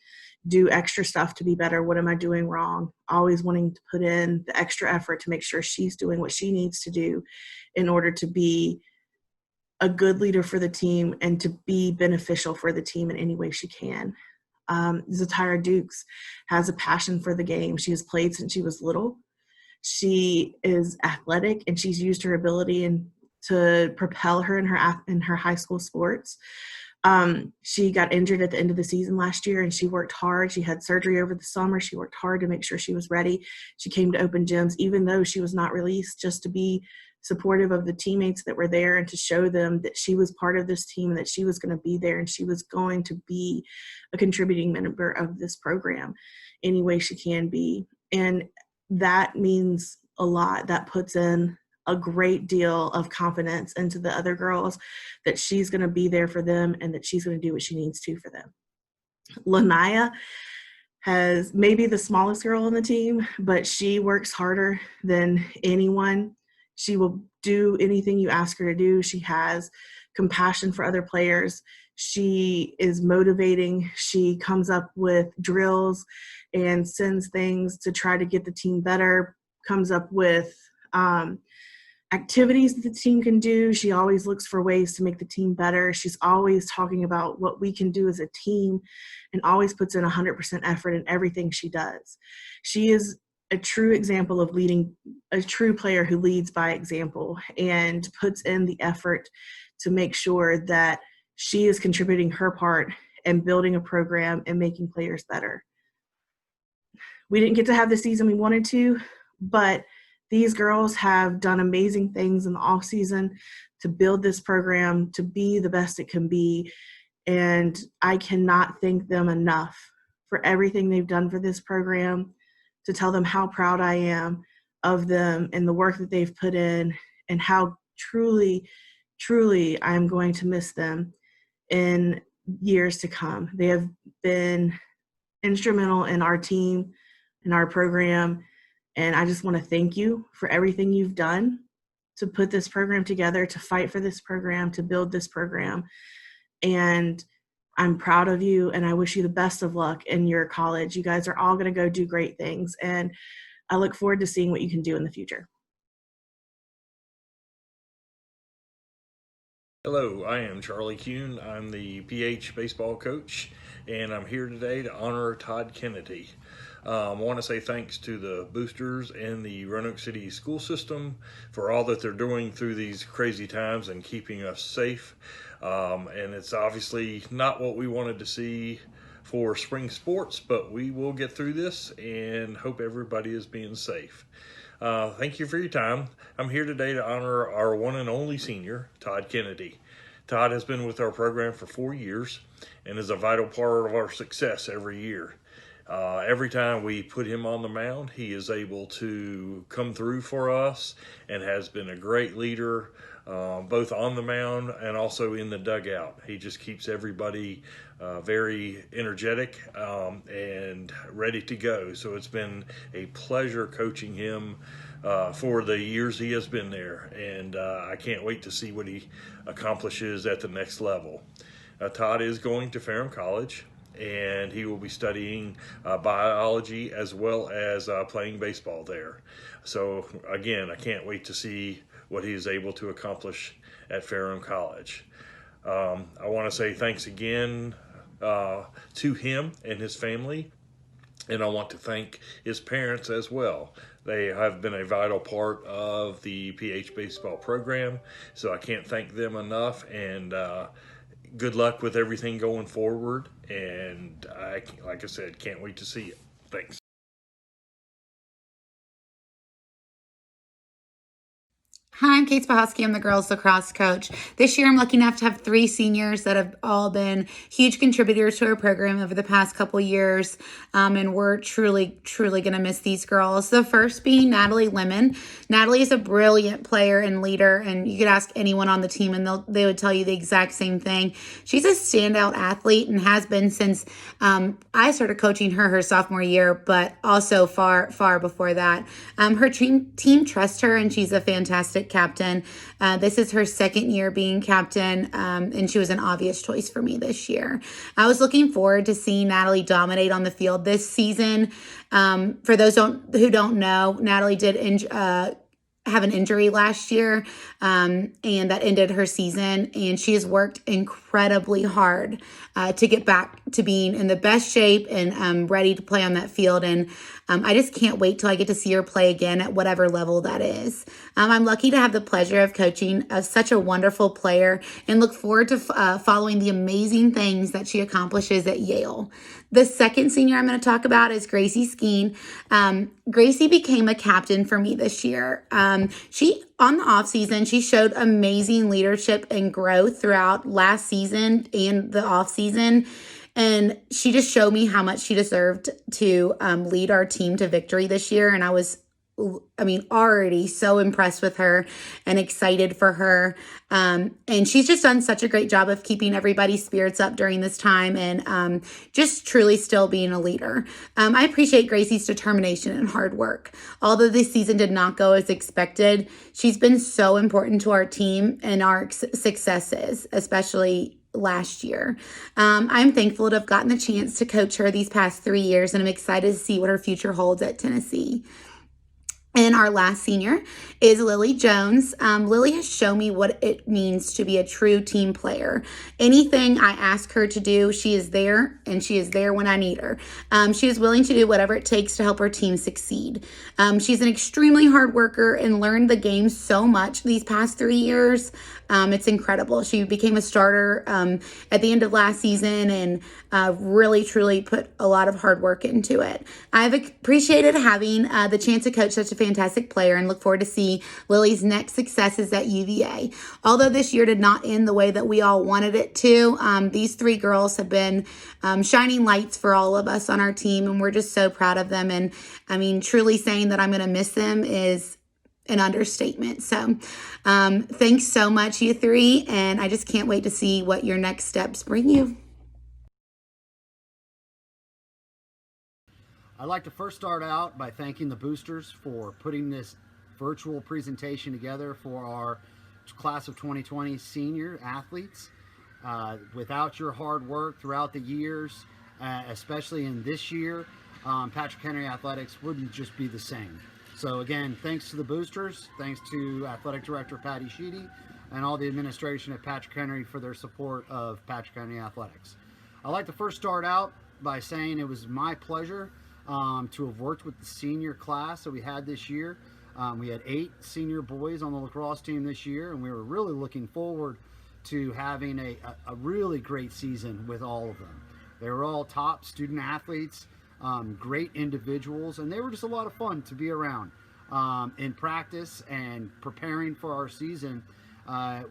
do extra stuff to be better? What am I doing wrong? Always wanting to put in the extra effort to make sure she's doing what she needs to do in order to be a good leader for the team and to be beneficial for the team in any way she can. Zatira Dukes has a passion for the game. She has played since she was little. She is athletic, and she's used her ability to propel her in her high school sports. She got injured at the end of the season last year, and she worked hard. She had surgery over the summer. She worked hard to make sure she was ready. She came to open gyms, even though she was not released, just to be supportive of the teammates that were there and to show them that she was part of this team, that she was going to be there, and she was going to be a contributing member of this program any way she can be. And that means a lot. That puts in a great deal of confidence into the other girls that she's going to be there for them and that she's going to do what she needs to for them. Lanaya has maybe the smallest girl on the team, but she works harder than anyone. She will do anything you ask her to do. She has compassion for other players. She is motivating. She comes up with drills and sends things to try to get the team better, comes up with activities that the team can do. She always looks for ways to make the team better. She's always talking about what we can do as a team and always puts in 100% effort in everything she does. She is a true example of leading, a true player who leads by example and puts in the effort to make sure that she is contributing her part and building a program and making players better. We didn't get to have the season we wanted to, but these girls have done amazing things in the off season to build this program to be the best it can be. And I cannot thank them enough for everything they've done for this program, to tell them how proud I am of them and the work that they've put in and how truly, truly I'm going to miss them in years to come. They have been instrumental in our team, in our program. And I just want to thank you for everything you've done to put this program together, to fight for this program, to build this program. And I'm proud of you, and I wish you the best of luck in your college. You guys are all going to go do great things, and I look forward to seeing what you can do in the future. Hello, I am Charlie Kuhn. I'm the PH baseball coach, and I'm here today to honor Todd Kennedy. I want to say thanks to the boosters and the Roanoke City school system for all that they're doing through these crazy times and keeping us safe. And it's obviously not what we wanted to see for spring sports, but we will get through this and hope everybody is being safe. Thank you for your time. I'm here today to honor our one and only senior, Todd Kennedy. Todd has been with our program for 4 years and is a vital part of our success every year. Every time we put him on the mound, he is able to come through for us and has been a great leader, both on the mound and also in the dugout. He just keeps everybody very energetic and ready to go. So it's been a pleasure coaching him for the years he has been there, and I can't wait to see what he accomplishes at the next level. Todd is going to Ferrum College, and he will be studying biology as well as playing baseball there. So again, I can't wait to see what he is able to accomplish at Ferrum College. I want to say thanks again to him and his family, and I want to thank his parents as well. They have been a vital part of the PH baseball program, so I can't thank them enough, and good luck with everything going forward, and like I said, can't wait to see it. Thanks. Hi, I'm Kate Spahowski. I'm the girls lacrosse coach. This year, I'm lucky enough to have 3 seniors that have all been huge contributors to our program over the past couple years, and we're truly going to miss these girls. The first being Natalie Lemon. Natalie is a brilliant player and leader, and you could ask anyone on the team, and they would tell you the exact same thing. She's a standout athlete and has been since I started coaching her sophomore year, but also far before that. Her team trusts her, and she's a fantastic captain. This is her second year being captain, and she was an obvious choice for me this year. I was looking forward to seeing Natalie dominate on the field this season. For those who don't know, Natalie did have an injury last year, and that ended her season, and she has worked incredibly hard to get back to being in the best shape and ready to play on that field. And I just can't wait till I get to see her play again at whatever level that is. I'm lucky to have the pleasure of coaching such a wonderful player and look forward to following the amazing things that she accomplishes at Yale. The second senior I'm going to talk about is Gracie Skeen. Gracie became a captain for me this year. She, on the off season, she showed amazing leadership and growth throughout last season and the off season. And she just showed me how much she deserved to lead our team to victory this year. And I was already so impressed with her and excited for her. And she's just done such a great job of keeping everybody's spirits up during this time and just truly still being a leader. I appreciate Gracie's determination and hard work. Although this season did not go as expected, she's been so important to our team and our successes, especially last year. I'm thankful to have gotten the chance to coach her these past 3 years, and I'm excited to see what her future holds at Tennessee. And our last senior is Lily Jones. Lily has shown me what it means to be a true team player. Anything I ask her to do, she is there, and she is there when I need her. She is willing to do whatever it takes to help her team succeed. She's an extremely hard worker and learned the game so much these past 3 years. It's incredible. She became a starter at the end of last season and really, truly put a lot of hard work into it. I've appreciated having the chance to coach such a fantastic player and look forward to see Lily's next successes at UVA. Although this year did not end the way that we all wanted it to, these 3 girls have been shining lights for all of us on our team, and we're just so proud of them. And truly saying that I'm going to miss them is an understatement. So thanks so much, you 3, and I just can't wait to see what your next steps bring you. I'd like to first start out by thanking the boosters for putting this virtual presentation together for our class of 2020 senior athletes. Without your hard work throughout the years, especially in this year, Patrick Henry Athletics wouldn't just be the same. So again, thanks to the boosters, thanks to Athletic Director Patty Sheedy, and all the administration at Patrick Henry for their support of Patrick Henry Athletics. I'd like to first start out by saying it was my pleasure to have worked with the senior class that we had this year. We had 8 senior boys on the lacrosse team this year, and we were really looking forward to having a really great season with all of them. They were all top student athletes, great individuals, and they were just a lot of fun to be around. In practice and preparing for our season,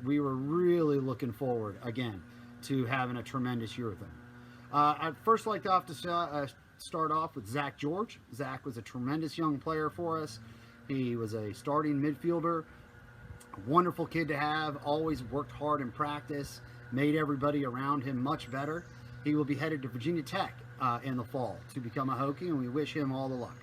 we were really looking forward, again, to having a tremendous year with them. I'd first like to start off with Zach George. Zach was a tremendous young player for us. He was a starting midfielder, a wonderful kid to have, always worked hard in practice, made everybody around him much better. He will be headed to Virginia Tech in the fall to become a Hokie, and we wish him all the luck.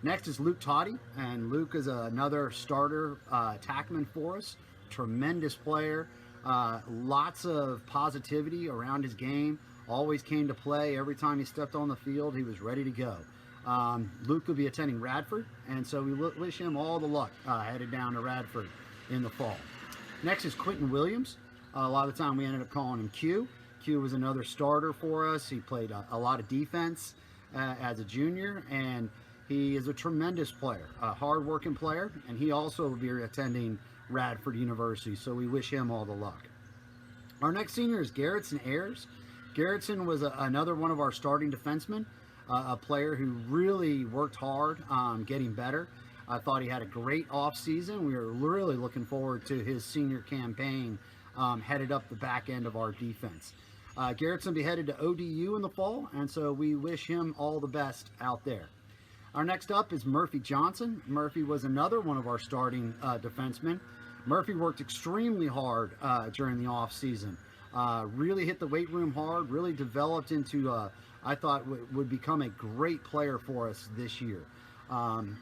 Next is Luke Toddy, and Luke is another starter attackman for us. Tremendous player, lots of positivity around his game, always came to play. Every time he stepped on the field, he was ready to go. Luke will be attending Radford, and so we wish him all the luck headed down to Radford in the fall. Next is Quintin Williams. A lot of the time we ended up calling him Q. Q was another starter for us. He played a lot of defense as a junior, and he is a tremendous player, a hard-working player, and he also will be attending Radford University, so we wish him all the luck. Our next senior is Garrettson Ayers. Garrettson was another one of our starting defensemen, a player who really worked hard getting better. I thought he had a great off-season. We were really looking forward to his senior campaign headed up the back end of our defense. Garrettson will be headed to ODU in the fall, and so we wish him all the best out there. Our next up is Murphy Johnson. Murphy was another one of our starting defensemen. Murphy worked extremely hard during the off-season. Really hit the weight room hard, really developed into, I thought would become a great player for us this year.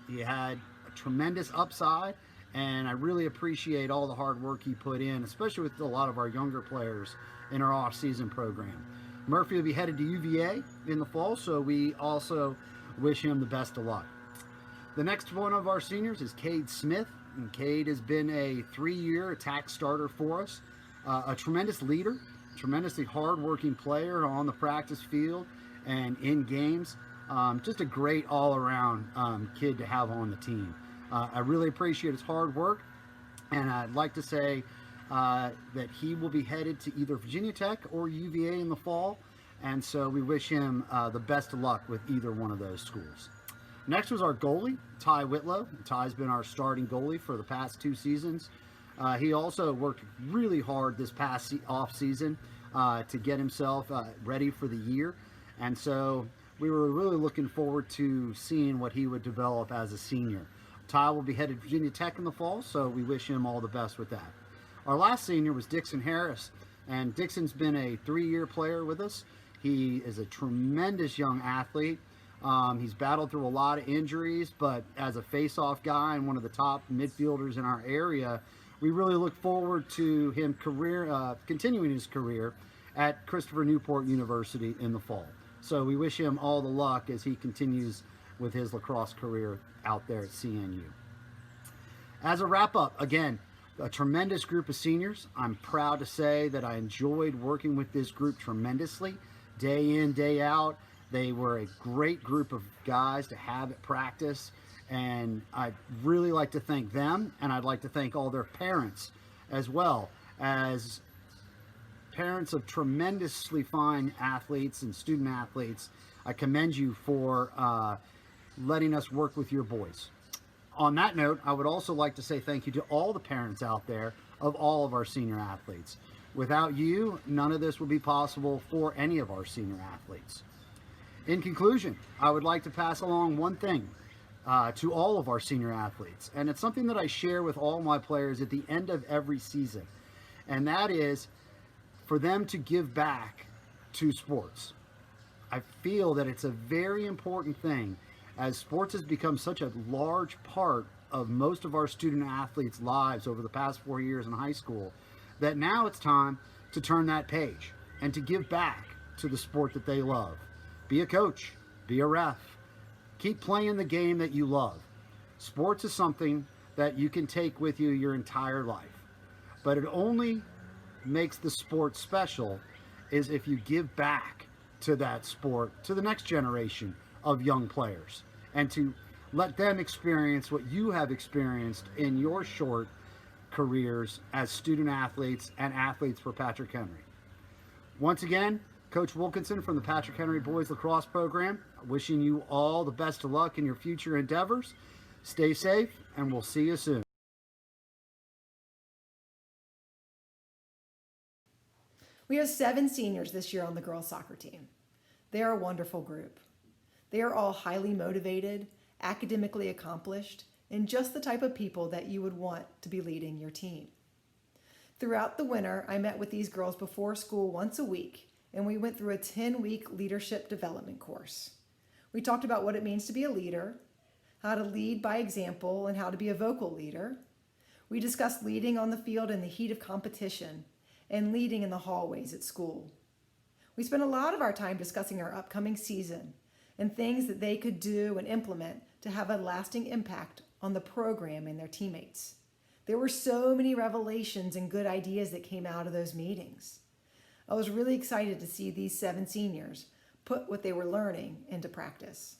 He had a tremendous upside, and I really appreciate all the hard work he put in, especially with a lot of our younger players in our off-season program. Murphy will be headed to UVA in the fall, so we also wish him the best of luck. The next one of our seniors is Kade Smith, and Kade has been a 3-year attack starter for us. A tremendous leader, tremendously hard-working player on the practice field and in games. Just a great all-around kid to have on the team. I really appreciate his hard work, and I'd like to say that he will be headed to either Virginia Tech or UVA in the fall, and so we wish him the best of luck with either one of those schools. Next was our goalie, Ty Whitlow. Ty's been our starting goalie for the past 2 seasons. He also worked really hard this past off-season to get himself ready for the year, and so we were really looking forward to seeing what he would develop as a senior. Ty will be headed to Virginia Tech in the fall, so we wish him all the best with that. Our last senior was Dixon Harris, and Dixon's been a 3-year player with us. He is a tremendous young athlete. He's battled through a lot of injuries, but as a face-off guy and one of the top midfielders in our area, we really look forward to him continuing his career at Christopher Newport University in the fall. So we wish him all the luck as he continues with his lacrosse career out there at CNU. As a wrap-up, again, a tremendous group of seniors. I'm proud to say that I enjoyed working with this group tremendously, day in, day out. They were a great group of guys to have at practice, and I'd really like to thank them, and I'd like to thank all their parents as well. As parents of tremendously fine athletes and student athletes, I commend you for letting us work with your boys. On that note, I would also like to say thank you to all the parents out there of all of our senior athletes. Without you, none of this would be possible for any of our senior athletes. In conclusion, I would like to pass along one thing to all of our senior athletes, and it's something that I share with all my players at the end of every season, and that is for them to give back to sports. I feel that it's a very important thing as sports has become such a large part of most of our student athletes' lives over the past 4 years in high school, that now it's time to turn that page and to give back to the sport that they love. Be a coach, be a ref, keep playing the game that you love. Sports is something that you can take with you your entire life, but it only makes the sport special is if you give back to that sport, to the next generation of young players, and to let them experience what you have experienced in your short careers as student athletes and athletes for Patrick Henry. Once again, Coach Wilkinson from the Patrick Henry Boys Lacrosse Program, wishing you all the best of luck in your future endeavors. Stay safe, and we'll see you soon. We have 7 seniors this year on the girls' soccer team. They are a wonderful group. They are all highly motivated, academically accomplished, and just the type of people that you would want to be leading your team. Throughout the winter, I met with these girls before school once a week, and we went through a 10-week leadership development course. We talked about what it means to be a leader, how to lead by example, and how to be a vocal leader. We discussed leading on the field in the heat of competition and leading in the hallways at school. We spent a lot of our time discussing our upcoming season and things that they could do and implement to have a lasting impact on the program and their teammates. There were so many revelations and good ideas that came out of those meetings. I was really excited to see these 7 seniors put what they were learning into practice.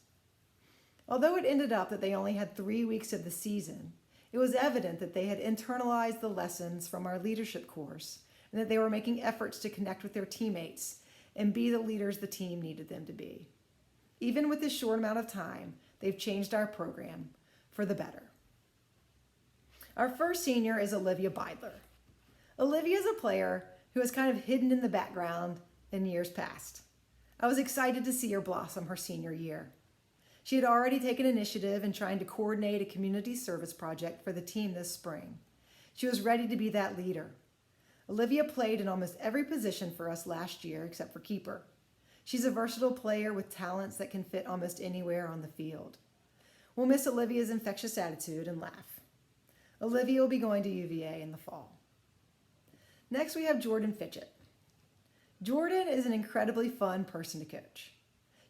Although it ended up that they only had 3 weeks of the season, it was evident that they had internalized the lessons from our leadership course and that they were making efforts to connect with their teammates and be the leaders the team needed them to be. Even with this short amount of time, they've changed our program for the better. Our first senior is Olivia Beidler. Olivia is a player who has kind of hidden in the background in years past. I was excited to see her blossom her senior year. She had already taken initiative in trying to coordinate a community service project for the team this spring. She was ready to be that leader. Olivia played in almost every position for us last year except for keeper. She's a versatile player with talents that can fit almost anywhere on the field. We'll miss Olivia's infectious attitude and laugh. Olivia will be going to UVA in the fall. Next, we have Jordan Phichit. Jordan is an incredibly fun person to coach.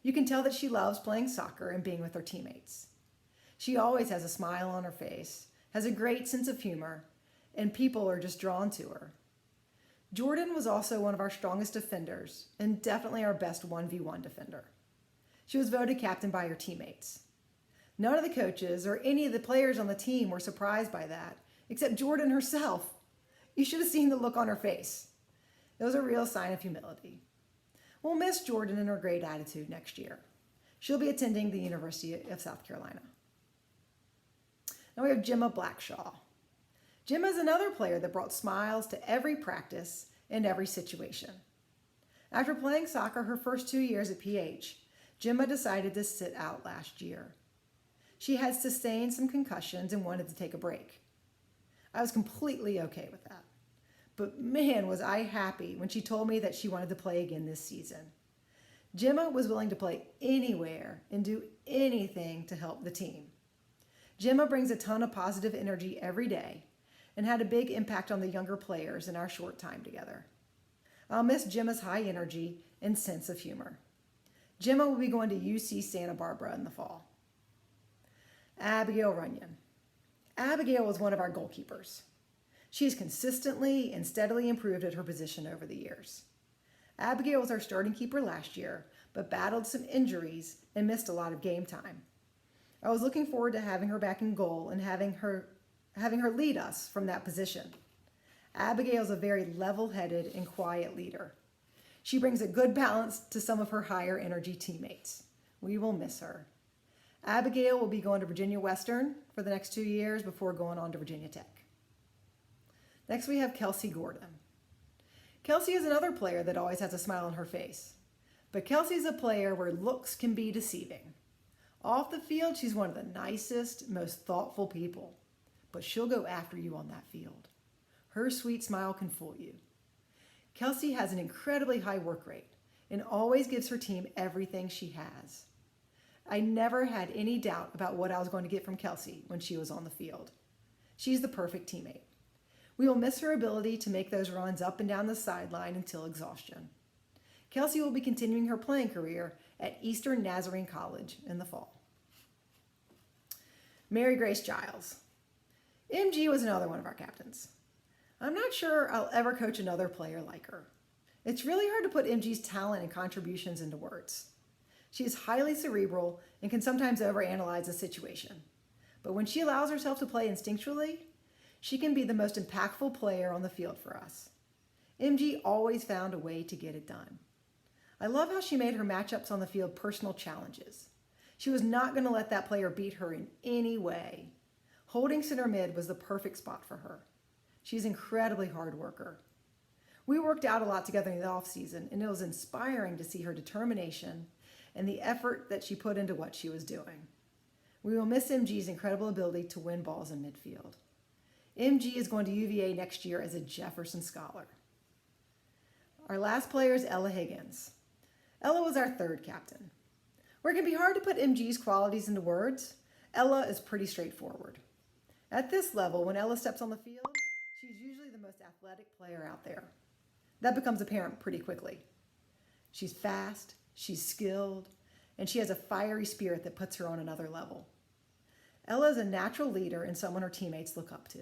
You can tell that she loves playing soccer and being with her teammates. She always has a smile on her face, has a great sense of humor, and people are just drawn to her. Jordan was also one of our strongest defenders and definitely our best 1v1 defender. She was voted captain by her teammates. None of the coaches or any of the players on the team were surprised by that, except Jordan herself. You should have seen the look on her face. It was a real sign of humility. We'll miss Jordan and her great attitude next year. She'll be attending the University of South Carolina. Now we have Gemma Blackshaw. Gemma is another player that brought smiles to every practice and every situation. After playing soccer her first 2 years at PH, Gemma decided to sit out last year. She had sustained some concussions and wanted to take a break. I was completely okay with that. But man, was I happy when she told me that she wanted to play again this season. Gemma was willing to play anywhere and do anything to help the team. Gemma brings a ton of positive energy every day and had a big impact on the younger players in our short time together. I'll miss Gemma's high energy and sense of humor. Gemma will be going to UC Santa Barbara in the fall. Abigail Runyon. Abigail was one of our goalkeepers. She has consistently and steadily improved at her position over the years. Abigail was our starting keeper last year, but battled some injuries and missed a lot of game time. I was looking forward to having her back in goal and having her lead us from that position. Abigail is a very level-headed and quiet leader. She brings a good balance to some of her higher energy teammates. We will miss her. Abigail will be going to Virginia Western for the next 2 years before going on to Virginia Tech. Next we have Kelsey Gordon. Kelsey is another player that always has a smile on her face. But Kelsey is a player where looks can be deceiving. Off the field, she's one of the nicest, most thoughtful people. But she'll go after you on that field. Her sweet smile can fool you. Kelsey has an incredibly high work rate and always gives her team everything she has. I never had any doubt about what I was going to get from Kelsey when she was on the field. She's the perfect teammate. We will miss her ability to make those runs up and down the sideline until exhaustion. Kelsey will be continuing her playing career at Eastern Nazarene College in the fall. Mary Grace Giles. MG was another one of our captains. I'm not sure I'll ever coach another player like her. It's really hard to put MG's talent and contributions into words. She is highly cerebral and can sometimes overanalyze a situation. But when she allows herself to play instinctually, she can be the most impactful player on the field for us. MG always found a way to get it done. I love how she made her matchups on the field personal challenges. She was not going to let that player beat her in any way. Holding center mid was the perfect spot for her. She's an incredibly hard worker. We worked out a lot together in the offseason, and it was inspiring to see her determination and the effort that she put into what she was doing. We will miss MG's incredible ability to win balls in midfield. MG is going to UVA next year as a Jefferson Scholar. Our last player is Ella Higgins. Ella was our third captain. Where it can be hard to put MG's qualities into words, Ella is pretty straightforward. At this level, when Ella steps on the field, she's usually the most athletic player out there. That becomes apparent pretty quickly. She's fast, she's skilled, and she has a fiery spirit that puts her on another level. Ella is a natural leader and someone her teammates look up to.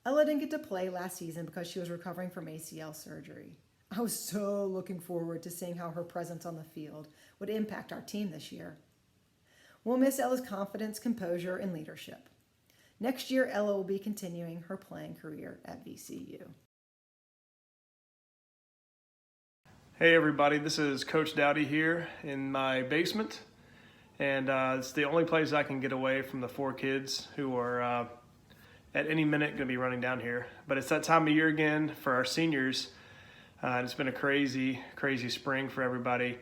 Ella didn't get to play last season because she was recovering from ACL surgery. I was so looking forward to seeing how her presence on the field would impact our team this year. We'll miss Ella's confidence, composure, and leadership. Next year, Ella will be continuing her playing career at VCU. Hey everybody, this is Coach Dowdy here in my basement, and it's the only place I can get away from the four kids who are at any minute going to be running down here. But it's that time of year again for our seniors, and it's been a crazy, crazy spring for everybody.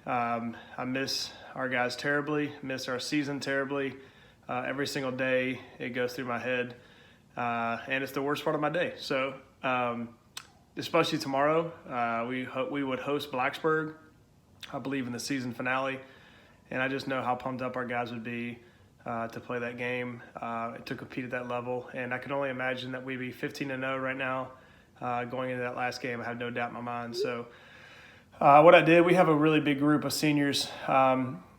I miss our guys terribly, miss our season terribly. Every single day it goes through my head, and it's the worst part of my day. So especially tomorrow, we would host Blacksburg, I believe, in the season finale, and I just know how pumped up our guys would be to play that game, to compete at that level. And I can only imagine that we'd be 15-0 right now going into that last game. I have no doubt in my mind. So what I did, we have a really big group of seniors,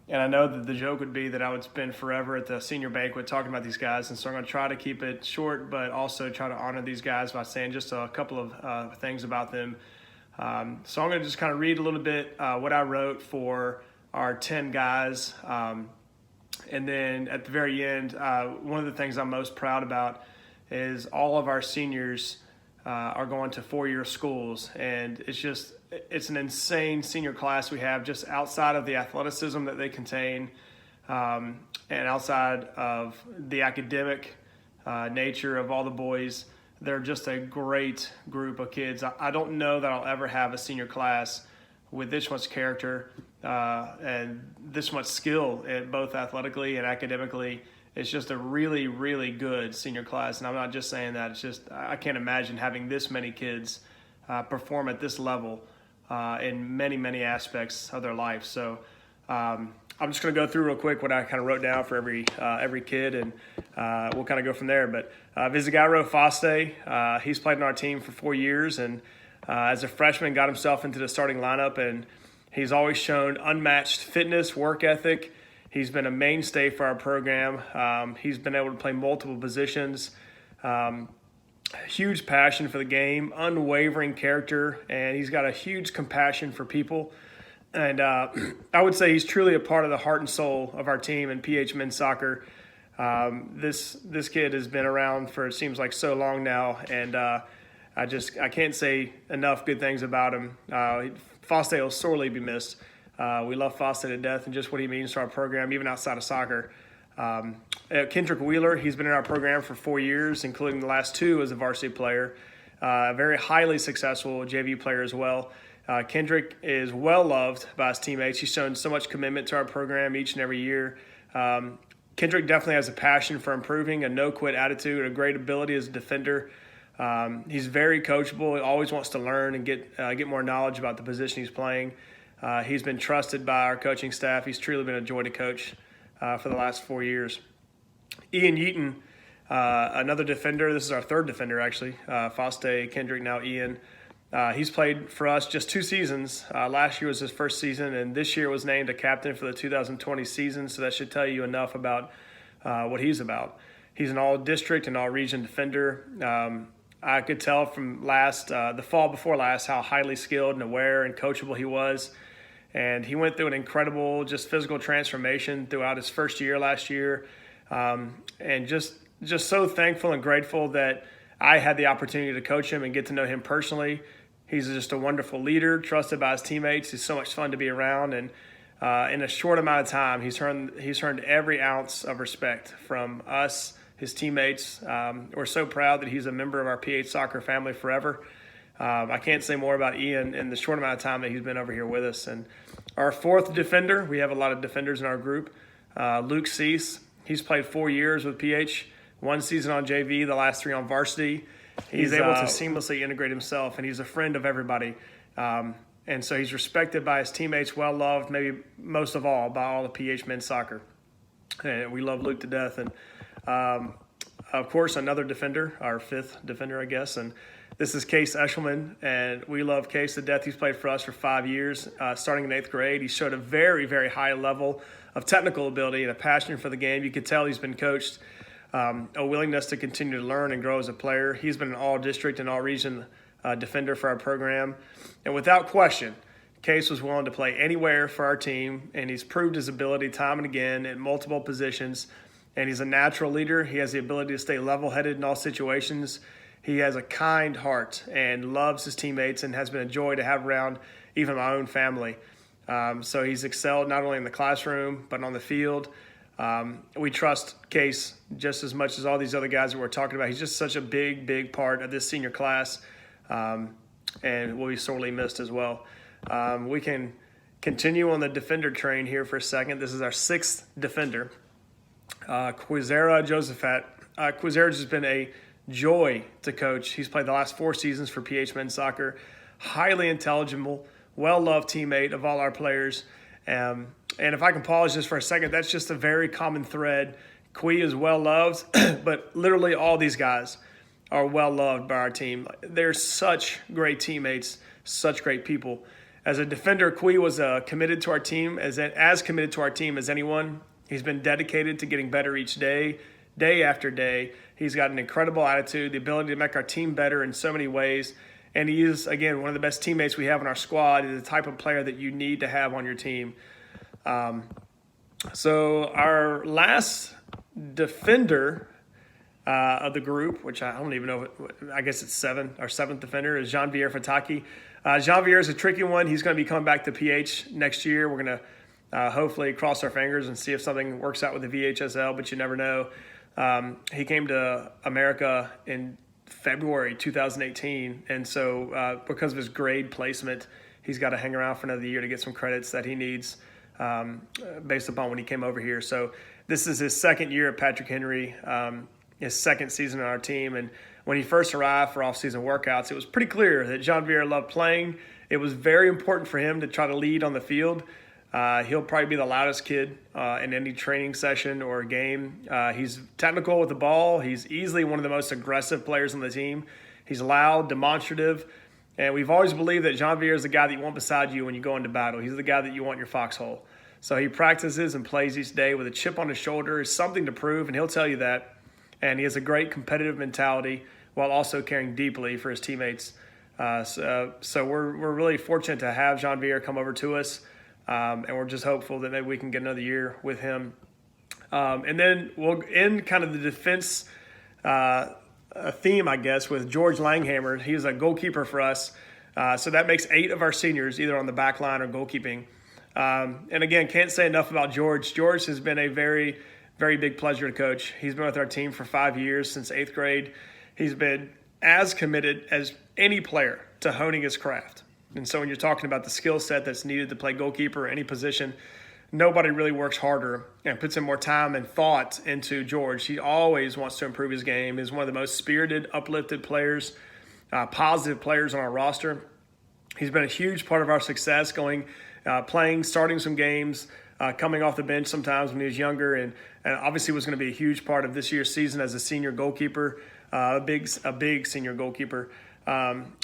and I know that the joke would be that I would spend forever at the senior banquet talking about these guys, and so I'm going to try to keep it short, but also try to honor these guys by saying just a couple of things about them. So I'm going to just kind of read a little bit what I wrote for our 10 guys, and then at the very end, one of the things I'm most proud about is all of our seniors are going to four-year schools, and it's an insane senior class we have, just outside of the athleticism that they contain, and outside of the academic nature of all the boys. They're just a great group of kids. I don't know that I'll ever have a senior class with this much character and this much skill, both athletically and academically. It's just a really, really good senior class, and I'm not just saying that. It's just I can't imagine having this many kids perform at this level in many, many aspects of their life. So I'm just going to go through real quick what I kind of wrote down for every kid, and we'll kind of go from there. But Vizigaro Foste, he's played on our team for 4 years, and as a freshman got himself into the starting lineup, and he's always shown unmatched fitness, work ethic. He's been a mainstay for our program. He's been able to play multiple positions. Huge passion for the game, unwavering character, and he's got a huge compassion for people. And I would say he's truly a part of the heart and soul of our team in PH men's soccer. This kid has been around for, it seems like, so long now, and I can't say enough good things about him. Foste will sorely be missed. We love Foste to death and just what he means to our program, even outside of soccer. Kendrick Wheeler, he's been in our program for 4 years, including the last 2 as a varsity player. A very highly successful JV player as well. Kendrick is well loved by his teammates. He's shown so much commitment to our program each and every year. Kendrick definitely has a passion for improving, a no-quit attitude, a great ability as a defender. He's very coachable. He always wants to learn and get more knowledge about the position he's playing. He's been trusted by our coaching staff. He's truly been a joy to coach for the last 4 years. Eaton, another defender. This is our third defender, actually. Foste, Kendrick, now Ian. He's played for us just 2 seasons. Last year was his first season, and this year was named a captain for the 2020 season, so that should tell you enough about what he's about. He's an all-district and all-region defender. I could tell from the fall before last, how highly skilled and aware and coachable he was. And he went through an incredible just physical transformation throughout his first year last year. And just so thankful and grateful that I had the opportunity to coach him and get to know him personally. He's just a wonderful leader, trusted by his teammates. He's so much fun to be around. And in a short amount of time, he's earned every ounce of respect from us, his teammates. We're so proud that he's a member of our PH soccer family forever. I can't say more about Ian in the short amount of time that he's been over here with us. And our fourth defender, we have a lot of defenders in our group, Luke Cease. He's played 4 years with PH, 1 season on JV, the last 3 on varsity. He's able to seamlessly integrate himself, and he's a friend of everybody. And so he's respected by his teammates, well-loved, maybe most of all, by all the PH men's soccer. And we love Luke to death. And, of course, another defender, our 5th defender, I guess. And this is Case Eshelman, and we love Case to death. He's played for us for 5 years, starting in 8th grade. He showed a very, very high level of technical ability and a passion for the game. You could tell he's been coached, a willingness to continue to learn and grow as a player. He's been an all-district and all-region defender for our program. And without question, Case was willing to play anywhere for our team, and he's proved his ability time and again at multiple positions. And he's a natural leader. He has the ability to stay level-headed in all situations. He has a kind heart and loves his teammates and has been a joy to have around even my own family. So he's excelled not only in the classroom but on the field. We trust Case just as much as all these other guys that we're talking about. He's just such a big, big part of this senior class, and will be sorely missed as well. We can continue on the defender train here for a second. This is our 6th defender, Quizera Josephat. Quizera has been a joy to coach. He's played the last 4 seasons for PH men's soccer. Highly intelligible, well-loved teammate of all our players. And if I can pause just for a second, that's just a very common thread. Quee is well-loved, but literally all these guys are well-loved by our team. They're such great teammates, such great people. As a defender, Quee was committed to our team, as committed to our team as anyone. He's been dedicated to getting better each day, day after day. He's got an incredible attitude, the ability to make our team better in so many ways. And he is, again, one of the best teammates we have in our squad. He's the type of player that you need to have on your team. So our last defender of the group, which I don't even know, I guess it's 7, our 7th defender is Xavier Fataki. Xavier is a tricky one. He's going to be coming back to PH next year. We're going to hopefully cross our fingers and see if something works out with the VHSL, but you never know. He came to America in February 2018, and so because of his grade placement, he's got to hang around for another year to get some credits that he needs based upon when he came over here. So this is his 2nd year at Patrick Henry, his 2nd season on our team. And when he first arrived for off-season workouts, it was pretty clear that Xavier loved playing. It was very important for him to try to lead on the field. He'll probably be the loudest kid in any training session or game. He's technical with the ball. He's easily one of the most aggressive players on the team. He's loud, demonstrative, and we've always believed that Xavier is the guy that you want beside you when you go into battle. He's the guy that you want in your foxhole. So he practices and plays each day with a chip on his shoulder. It's something to prove, and he'll tell you that. And he has a great competitive mentality while also caring deeply for his teammates. So we're really fortunate to have Xavier come over to us. And we're just hopeful that maybe we can get another year with him. And then we'll end kind of the defense theme, I guess, with George Langhammer. He's a goalkeeper for us. So that makes 8 of our seniors either on the back line or goalkeeping. And again, can't say enough about George. George has been a very, very big pleasure to coach. He's been with our team for 5 years, since 8th grade. He's been as committed as any player to honing his craft. And so when you're talking about the skill set that's needed to play goalkeeper or any position, nobody really works harder and puts in more time and thought into George. He always wants to improve his game. He's one of the most spirited, uplifted players, positive players on our roster. He's been a huge part of our success going starting some games, coming off the bench sometimes when he was younger, and obviously was going to be a huge part of this year's season as a senior goalkeeper, a big senior goalkeeper.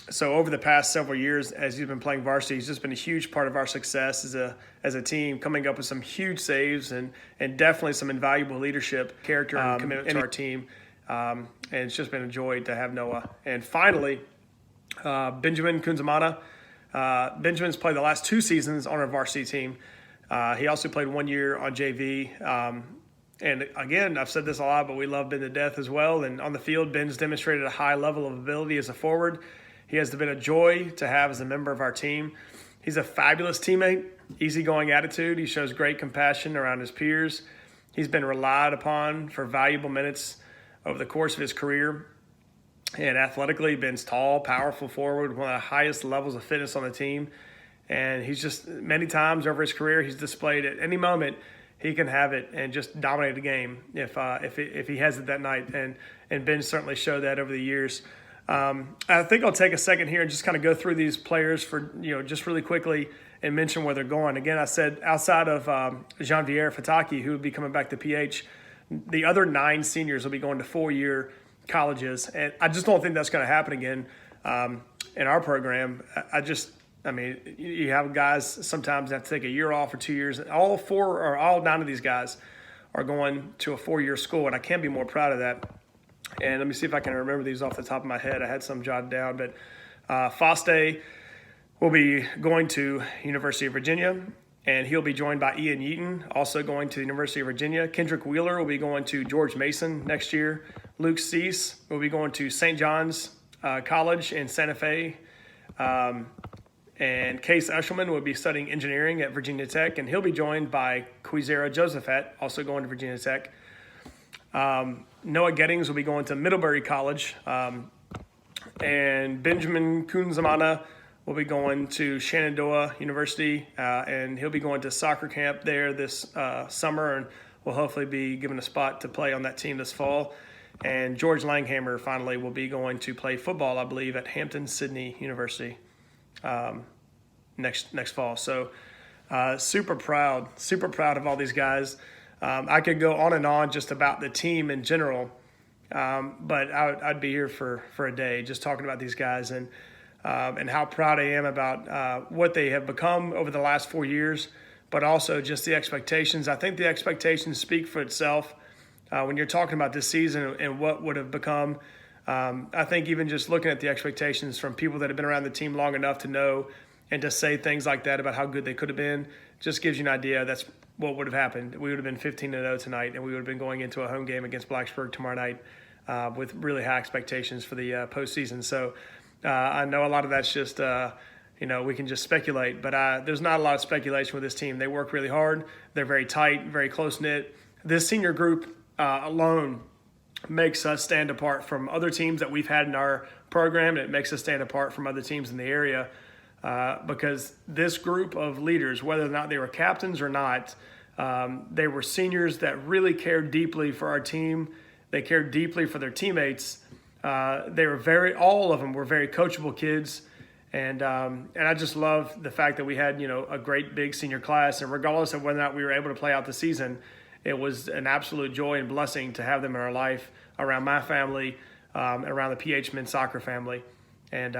So over the past several years, as he's been playing varsity, he's just been a huge part of our success as a team, coming up with some huge saves and definitely some invaluable leadership, character, and commitment to our team. And it's just been a joy to have Noah. And finally, Benjamin Kunzamana. Benjamin's played the last 2 seasons on our varsity team. He also played 1 year on JV. And again, I've said this a lot, but we love Ben to death as well. And on the field, Ben's demonstrated a high level of ability as a forward. He has been a joy to have as a member of our team. He's a fabulous teammate, easygoing attitude. He shows great compassion around his peers. He's been relied upon for valuable minutes over the course of his career. And athletically, Ben's tall, powerful forward, one of the highest levels of fitness on the team. And he's just, many times over his career, he's displayed at any moment he can have it and just dominate the game if he has it that night. And Ben certainly showed that over the years. I think I'll take a second here and just kind of go through these players for, just really quickly and mention where they're going. Again, I said outside of Xavier Harley, who would be coming back to PH, the other 9 seniors will be going to 4-year colleges. And I just don't think that's going to happen again in our program. You have guys sometimes have to take a year off or 2 years. All 9 of these guys are going to a 4-year school, and I can't be more proud of that. And let me see if I can remember these off the top of my head. I had some jotted down, but Foste will be going to University of Virginia, and he'll be joined by Ian Eaton, also going to the University of Virginia. Kendrick Wheeler will be going to George Mason next year. Luke Cease will be going to St. John's College in Santa Fe. And Case Eshelman will be studying engineering at Virginia Tech, and he'll be joined by Quizera Josephat, also going to Virginia Tech. Noah Gettings will be going to Middlebury College, and Benjamin Kunzamana will be going to Shenandoah University, and he'll be going to soccer camp there this summer, and will hopefully be given a spot to play on that team this fall. And George Langhammer finally will be going to play football, I believe, at Hampton-Sydney University next fall. So super proud of all these guys. I could go on and on just about the team in general, but I'd be here for a day just talking about these guys and how proud I am about what they have become over the last 4 years, but also just the expectations. I think the expectations speak for itself when you're talking about this season and what would have become. I think even just looking at the expectations from people that have been around the team long enough to know and to say things like that about how good they could have been just gives you an idea that's what would have happened. We would have been 15-0 tonight, and we would have been going into a home game against Blacksburg tomorrow night with really high expectations for the postseason. So I know a lot of that's just, we can just speculate, but there's not a lot of speculation with this team. They work really hard. They're very tight, very close-knit. This senior group alone makes us stand apart from other teams that we've had in our program, and it makes us stand apart from other teams in the area because this group of leaders, whether or not they were captains or not, they were seniors that really cared deeply for our team. They cared deeply for their teammates. All of them were very coachable kids. And I just love the fact that we had, a great big senior class, and regardless of whether or not we were able to play out the season, it was an absolute joy and blessing to have them in our life, around my family, around the PH men's soccer family. And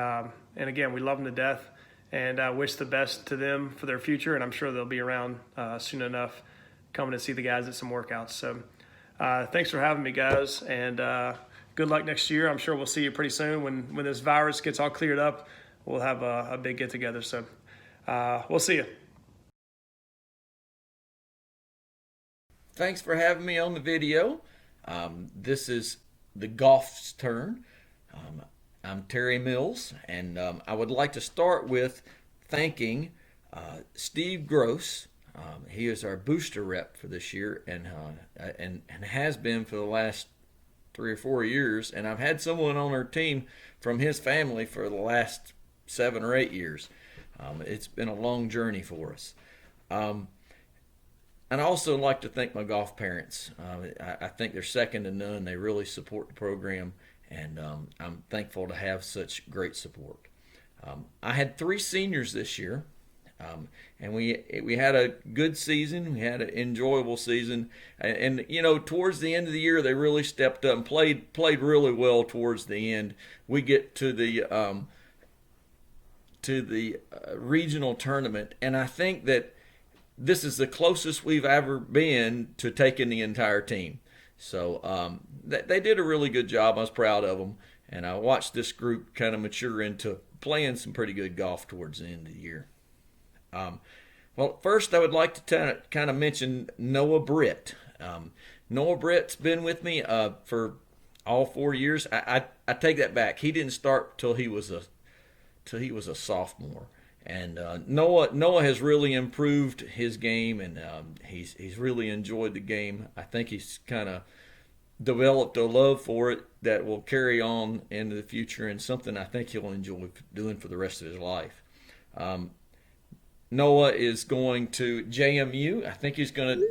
again, we love them to death and wish the best to them for their future. And I'm sure they'll be around soon enough coming to see the guys at some workouts. So thanks for having me, guys. And good luck next year. I'm sure we'll see you pretty soon when this virus gets all cleared up. We'll have a big get together. So we'll see you. Thanks for having me on the video. This is the golf's turn. I'm Terry Mills, and I would like to start with thanking Steve Gross. He is our booster rep for this year, and has been for the last 3 or 4 years. And I've had someone on our team from his family for the last 7 or 8 years. It's been a long journey for us. And I also like to thank my golf parents. I think they're second to none. They really support the program, and I'm thankful to have such great support. I had 3 seniors this year. And we had a good season. We had an enjoyable season, and you know, towards the end of the year, they really stepped up and played really well. Towards the end, we get to the regional tournament, and I think that this is the closest we've ever been to taking the entire team. So they did a really good job. I was proud of them, and I watched this group kind of mature into playing some pretty good golf towards the end of the year. Well, first I would like to kind of mention Noah Britt. Noah Britt's been with me for all 4 years. I take that back. He didn't start till he was a sophomore. And Noah has really improved his game, and he's really enjoyed the game. I think he's kind of developed a love for it that will carry on into the future, and something I think he'll enjoy doing for the rest of his life. Noah is going to JMU. I think he's going to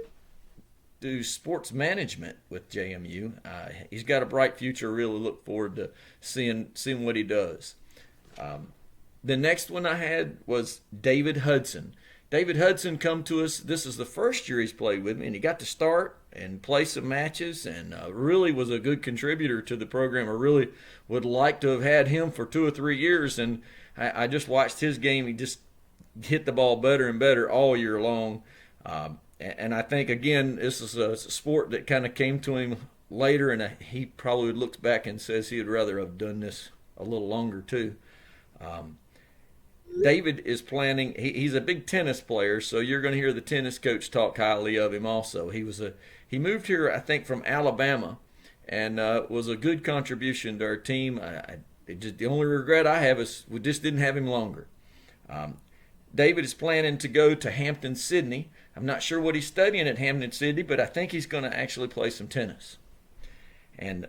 do sports management with JMU. He's got a bright future. Really look forward to seeing what he does. The next one I had was David Hudson. David Hudson come to us. This is the first year he's played with me, and he got to start and play some matches, and really was a good contributor to the program. I really would like to have had him for 2 or 3 years, and I just watched his game. He just hit the ball better and better all year long. And I think, again, this is a sport that kind of came to him later, and he probably looks back and says he would rather have done this a little longer too. David is planning. He's a big tennis player, so you're going to hear the tennis coach talk highly of him also. He moved here, I think, from Alabama, and was a good contribution to our team. The only regret I have is we just didn't have him longer. David is planning to go to Hampton-Sydney. I'm not sure what he's studying at Hampton-Sydney, but I think he's going to actually play some tennis. And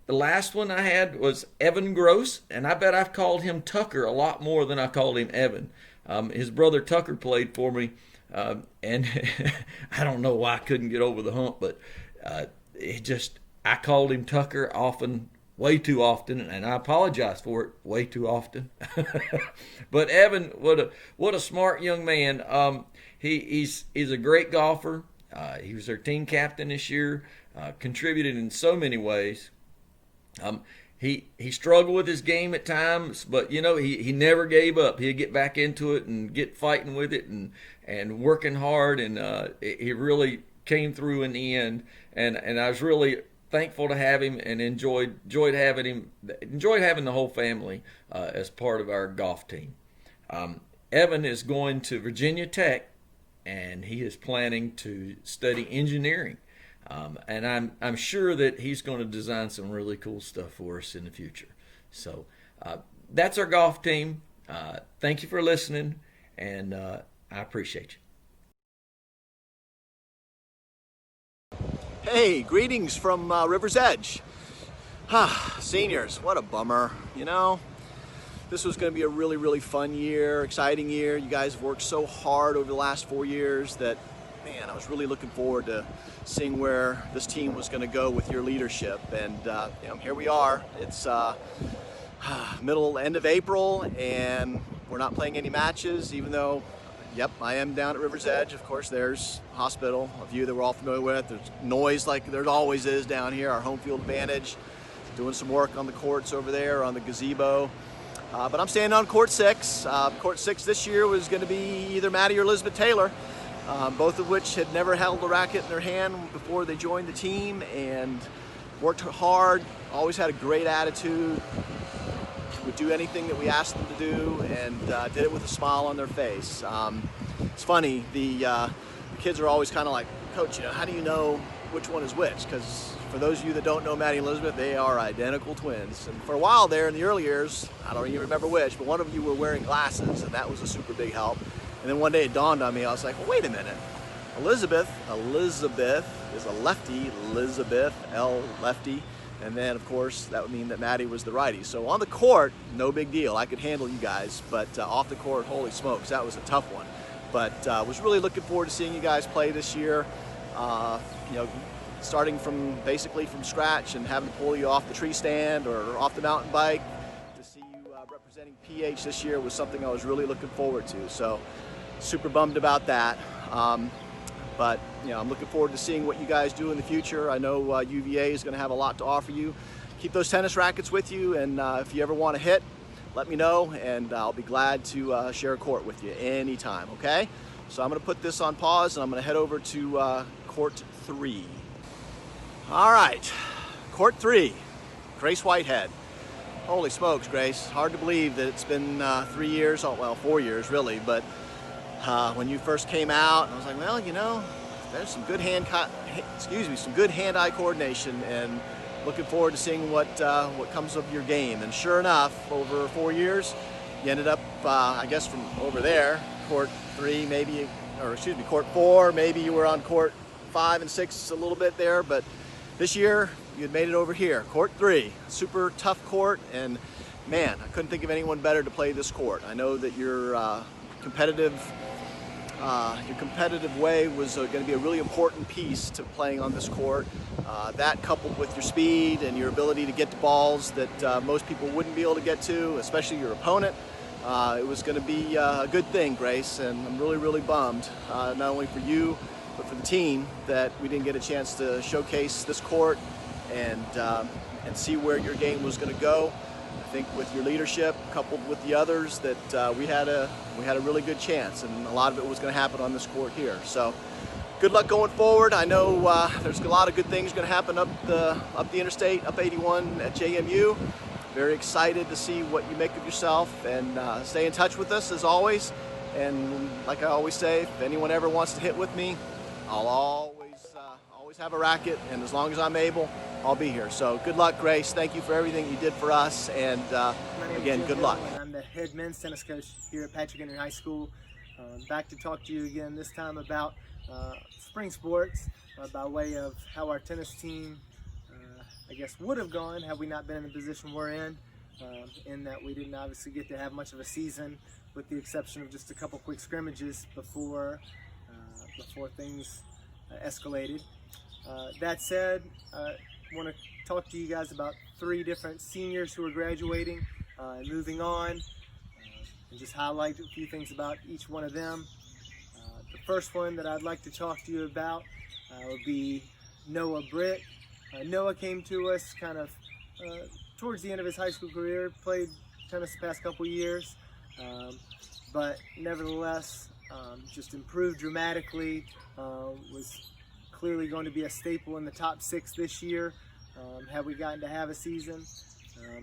the last one I had was Evan Gross, and I bet I've called him Tucker a lot more than I called him Evan. His brother Tucker played for me, and I don't know why I couldn't get over the hump, but I called him Tucker way too often, and I apologize for it way too often. But Evan, what a smart young man. He's a great golfer. He was our team captain this year, contributed in so many ways. He struggled with his game at times, but you know, he never gave up. He'd get back into it and get fighting with it and working hard, and he really came through in the end. And I was really thankful to have him, and enjoyed having the whole family as part of our golf team. Evan is going to Virginia Tech, and he is planning to study engineering. And I'm sure that he's going to design some really cool stuff for us in the future. So that's our golf team. Thank you for listening, and I appreciate you. Hey, greetings from River's Edge. Seniors, what a bummer. You know, this was going to be a really, really fun year, exciting year. You guys have worked so hard over the last 4 years that, man, I was really looking forward to seeing where this team was going to go with your leadership. And here we are. It's end of April, and we're not playing any matches, even though, yep, I am down at River's Edge. Of course, there's hospital, a view that we're all familiar with. There's noise like there always is down here, our home field advantage. Doing some work on the courts over there, on the gazebo. But I'm standing on court 6. Court 6 this year was going to be either Maddie or Elizabeth Taylor, both of which had never held a racket in their hand before they joined the team, and worked hard, always had a great attitude, would do anything that we asked them to do, and did it with a smile on their face. It's funny, the kids are always kind of like, Coach, how do you know which one is which? Because for those of you that don't know Maddie and Elizabeth, they are identical twins. And for a while there in the early years, I don't even remember which, but one of you were wearing glasses, and that was a super big help. And then one day it dawned on me, I was like, well, wait a minute. Elizabeth is a lefty, Elizabeth, L lefty. And then, of course, that would mean that Maddie was the righty. So on the court, no big deal. I could handle you guys. But off the court, holy smokes, that was a tough one. But was really looking forward to seeing you guys play this year. Starting basically from scratch and having to pull you off the tree stand or off the mountain bike to see you represent Representing PH this year was something I was really looking forward to, so super bummed about that. But I'm looking forward to seeing what you guys do in the future. I know UVA is going to have a lot to offer you. Keep those tennis rackets with you, and if you ever want to hit, let me know, and I'll be glad to share a court with you anytime, okay? So I'm going to put this on pause, and I'm going to head over to court 3. All right, court 3, Grace Whitehead. Holy smokes, Grace. Hard to believe that it's been 3 years, well, 4 years really, but when you first came out, I was like, well, there's some good some good hand-eye coordination, and looking forward to seeing what comes of your game. And sure enough, over 4 years, you ended up, I guess from over there, court 3 maybe, or excuse me, court 4, maybe you were on court 5 and 6 a little bit there, but this year you had made it over here, court 3. Super tough court, and man, I couldn't think of anyone better to play this court. I know that your competitive way was going to be a really important piece to playing on this court. That coupled with your speed and your ability to get to balls that most people wouldn't be able to get to, especially your opponent, it was going to be a good thing, Grace, and I'm really, really bummed, not only for you, but for the team, that we didn't get a chance to showcase this court and see where your game was going to go. I think with your leadership, coupled with the others, that we had a really good chance, and a lot of it was going to happen on this court here. So, good luck going forward. I know there's a lot of good things going to happen up the interstate, up 81 at JMU. Very excited to see what you make of yourself, and stay in touch with us as always. And like I always say, if anyone ever wants to hit with me, I'll always have a racket, and as long as I'm able, I'll be here. So good luck, Grace. Thank you for everything you did for us, and again, good luck. I'm the head men's tennis coach here at Patrick Henry High School. Back to talk to you again, this time about spring sports, by way of how our tennis team, I guess, would have gone had we not been in the position we're in that we didn't obviously get to have much of a season, with the exception of just a couple quick scrimmages before things escalated. That said, I want to talk to you guys about 3 different seniors who are graduating and moving on, and just highlight a few things about each one of them. The first one that I'd like to talk to you about would be Noah Britt. Noah came to us kind of towards the end of his high school career, played tennis the past couple years, but nevertheless just improved dramatically, was clearly going to be a staple in the top 6 this year, had we gotten to have a season.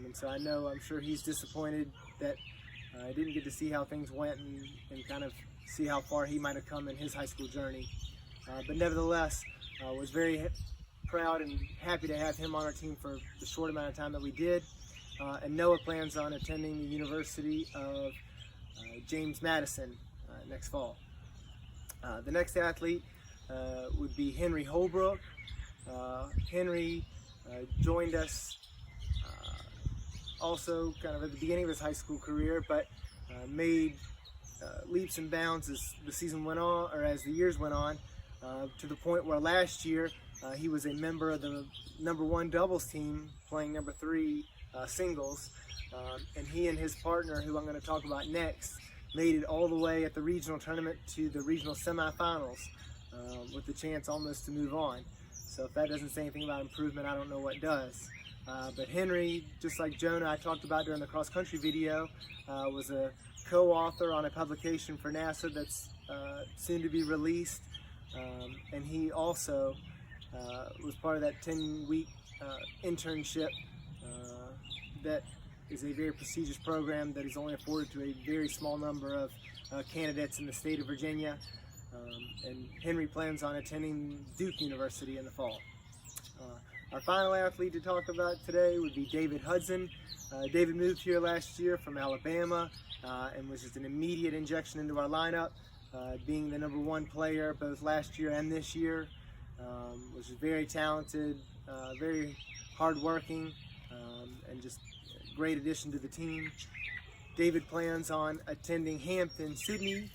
And so I'm sure he's disappointed that I didn't get to see how things went and kind of see how far he might have come in his high school journey. But nevertheless, was very proud and happy to have him on our team for the short amount of time that we did. And Noah plans on attending the University of James Madison next fall. The next athlete would be Henry Holbrook. Henry joined us also kind of at the beginning of his high school career, but made leaps and bounds as the season went on, or as the years went on, to the point where last year he was a member of the #1 doubles team, playing #3 singles, and he and his partner, who I'm going to talk about next, made it all the way at the regional tournament to the regional semifinals, with the chance almost to move on. So if that doesn't say anything about improvement, I don't know what does. But Henry, just like Jonah I talked about during the cross-country video, was a co-author on a publication for NASA that's soon to be released, and he also was part of that 10-week internship that is a very prestigious program that is only afforded to a very small number of candidates in the state of Virginia. And Henry plans on attending Duke University in the fall. Our final athlete to talk about today would be David Hudson. David moved here last year from Alabama and was just an immediate injection into our lineup, being the #1 player both last year and this year. Was just very talented, very hardworking, and just a great addition to the team. David plans on attending Hampton-Sydney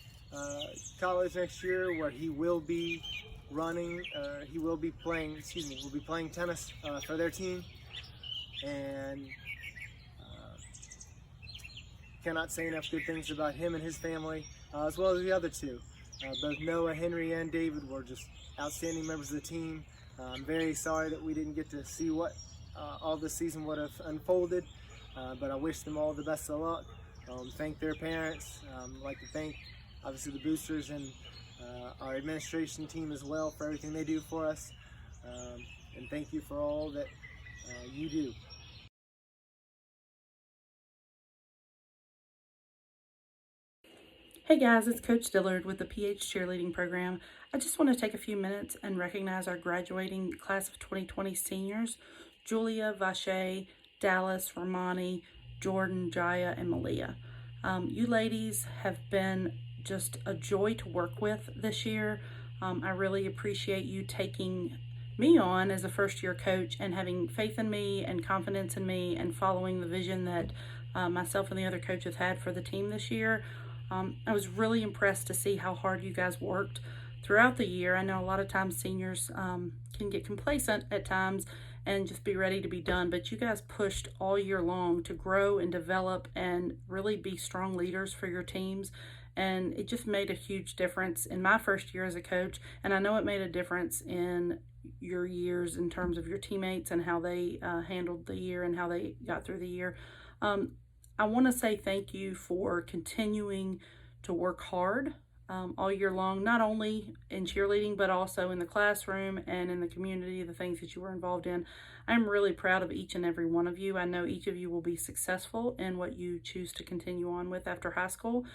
College next year, where he will be will be playing tennis for their team. And cannot say enough good things about him and his family, as well as the other two. Both Noah, Henry, and David were just outstanding members of the team. I'm very sorry that we didn't get to see what all this season would have unfolded, but I wish them all the best of luck. Thank their parents. I'd like to thank, obviously, the boosters and our administration team as well for everything they do for us. And thank you for all that you do. Hey guys, it's Coach Dillard with the PH cheerleading program. I just want to take a few minutes and recognize our graduating class of 2020 seniors, Julia, Vache, Dallas, Romani, Jordan, Jaya, and Malia. You ladies have been just a joy to work with this year. I really appreciate you taking me on as a first-year coach and having faith in me and confidence in me and following the vision that myself and the other coaches had for the team this year. I was really impressed to see how hard you guys worked throughout the year. I know a lot of times seniors can get complacent at times and just be ready to be done, but you guys pushed all year long to grow and develop and really be strong leaders for your teams. And it just made a huge difference in my first year as a coach. And I know it made a difference in your years in terms of your teammates and how they handled the year and how they got through the year. I want to say thank you for continuing to work hard all year long, not only in cheerleading, but also in the classroom and in the community, the things that you were involved in. I'm really proud of each and every one of you. I know each of you will be successful in what you choose to continue on with after high school.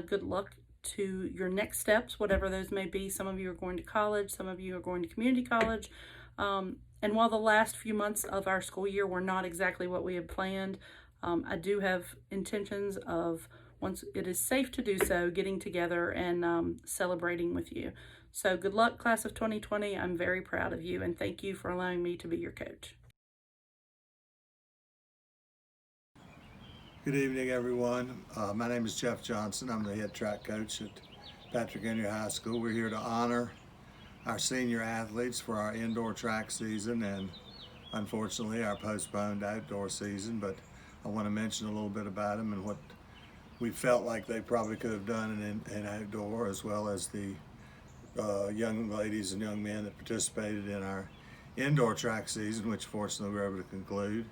Good luck to your next steps, whatever those may be. Some of you are going to college, some of you are going to community college. And while the last few months of our school year were not exactly what we had planned, I do have intentions of, once it is safe to do so, getting together and celebrating with you. So good luck, class of 2020. I'm very proud of you, and thank you for allowing me to be your coach. Good evening, everyone. My name is Jeff Johnson. I'm the head track coach at Patrick Henry High School. We're here to honor our senior athletes for our indoor track season and, unfortunately, our postponed outdoor season. But I want to mention a little bit about them and what we felt like they probably could have done in outdoor, as well as the young ladies and young men that participated in our indoor track season, which fortunately we were able to conclude.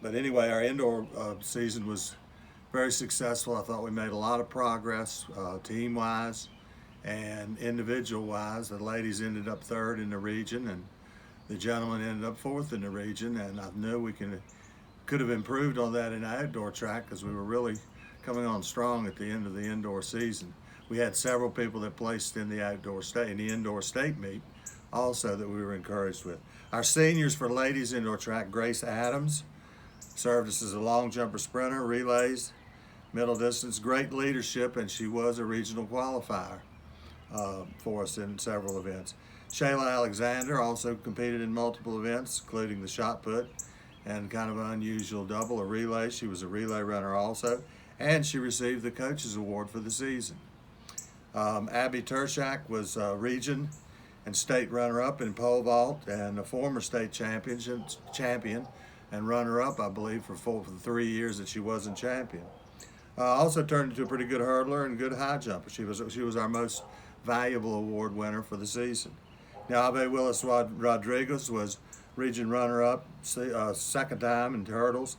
But anyway, our indoor season was very successful. I thought we made a lot of progress team-wise and individual-wise. The ladies ended up third in the region, and the gentlemen ended up fourth in the region. And I knew we could have improved on that in outdoor track because we were really coming on strong at the end of the indoor season. We had several people that placed in the indoor state meet also that we were encouraged with. Our seniors for ladies indoor track, Grace Adams, served us as a long jumper sprinter, relays, middle distance, great leadership, and she was a regional qualifier for us in several events. Shayla Alexander also competed in multiple events, including the shot put and kind of an unusual double, a relay. She was a relay runner also, and she received the Coaches Award for the season. Abby Tershak was region and state runner-up in pole vault and a former state champion and runner-up, I believe, for the 3 years that she wasn't champion. Also turned into a pretty good hurdler and good high jumper. She was our most valuable award winner for the season. Now, Abe Willis Rodriguez was region runner-up, second time in hurdles.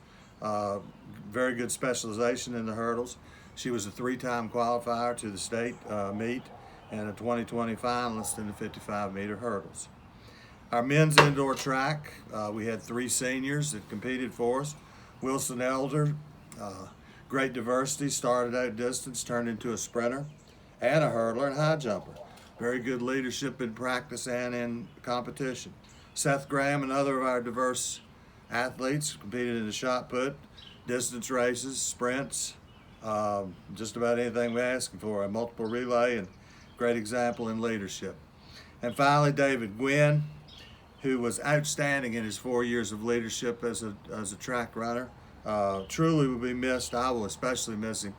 Very good specialization in the hurdles. She was a 3-time qualifier to the state meet and a 2020 finalist in the 55-meter hurdles. Our men's indoor track, we had 3 seniors that competed for us. Wilson Elder, great diversity, started out distance, turned into a sprinter and a hurdler and high jumper. Very good leadership in practice and in competition. Seth Graham, another of our diverse athletes, competed in the shot put, distance races, sprints, just about anything we asked him for, a multiple relay, and great example in leadership. And finally, David Gwynn, who was outstanding in his 4 years of leadership as a track runner. Truly will be missed. I will especially miss him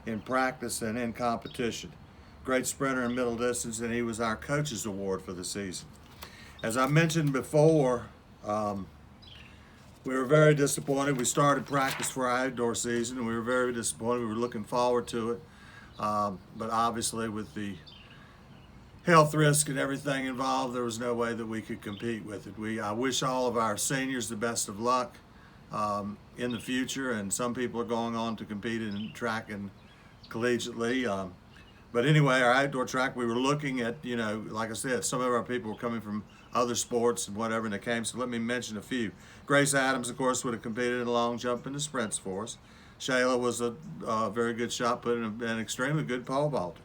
in practice and in competition. Great sprinter in middle distance, and he was our Coaches Award for the season. As I mentioned before, we were very disappointed. We started practice for our outdoor season, and we were very disappointed. We were looking forward to it, but obviously with the health risk and everything involved, there was no way that we could compete with it. I wish all of our seniors the best of luck in the future, and some people are going on to compete in track and collegiately. But anyway, our outdoor track, we were looking at, like I said, some of our people were coming from other sports and whatever, and they came, so let me mention a few. Grace Adams, of course, would have competed in the long jump and the sprints for us. Shayla was a very good shot put and an extremely good pole vaulter.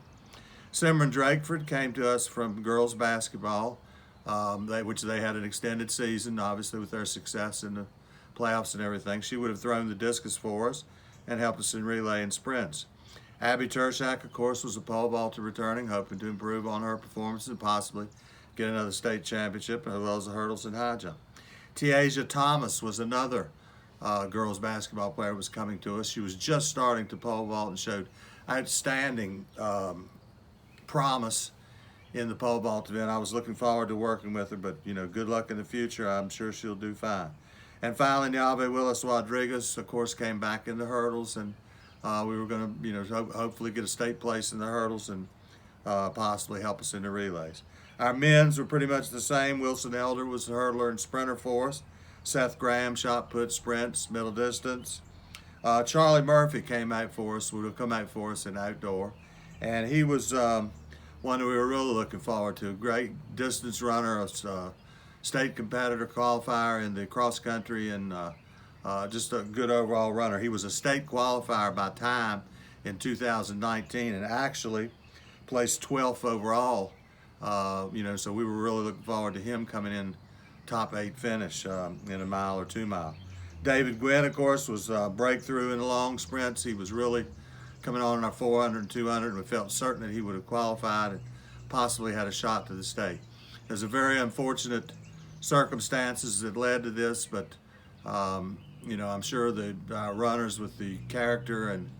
Simran Drakeford came to us from girls basketball, which they had an extended season, obviously with their success in the playoffs and everything. She would have thrown the discus for us and helped us in relay and sprints. Abby Tershak, of course, was a pole vaulter returning, hoping to improve on her performance and possibly get another state championship, as well as the hurdles and high jump. Tiaja Thomas was another girls basketball player who was coming to us. She was just starting to pole vault and showed outstanding promise in the pole vault event. I was looking forward to working with her, but good luck in the future. I'm sure she'll do fine. And finally, Niave Willis Rodriguez, of course, came back in the hurdles, and we were going to, hopefully get a state place in the hurdles and possibly help us in the relays. Our men's were pretty much the same. Wilson Elder was the hurdler and sprinter for us. Seth Graham, shot put, sprints, middle distance. Charlie Murphy came out for us, would have come out for us in outdoor. And he was one that we were really looking forward to. Great distance runner, a state competitor, qualifier in the cross country, and just a good overall runner. He was a state qualifier by time in 2019 and actually placed 12th overall. So we were really looking forward to him coming in top 8 finish in a mile or 2 mile. David Gwynn, of course, was a breakthrough in the long sprints. He was really coming on in our 400 and 200, and we felt certain that he would have qualified and possibly had a shot to the state. There's a very unfortunate circumstances that led to this, but I'm sure that our runners, with the character and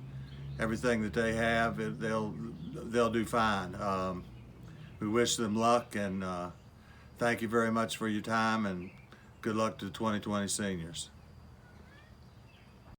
everything that they have, they'll do fine. We wish them luck, and thank you very much for your time, and good luck to the 2020 seniors.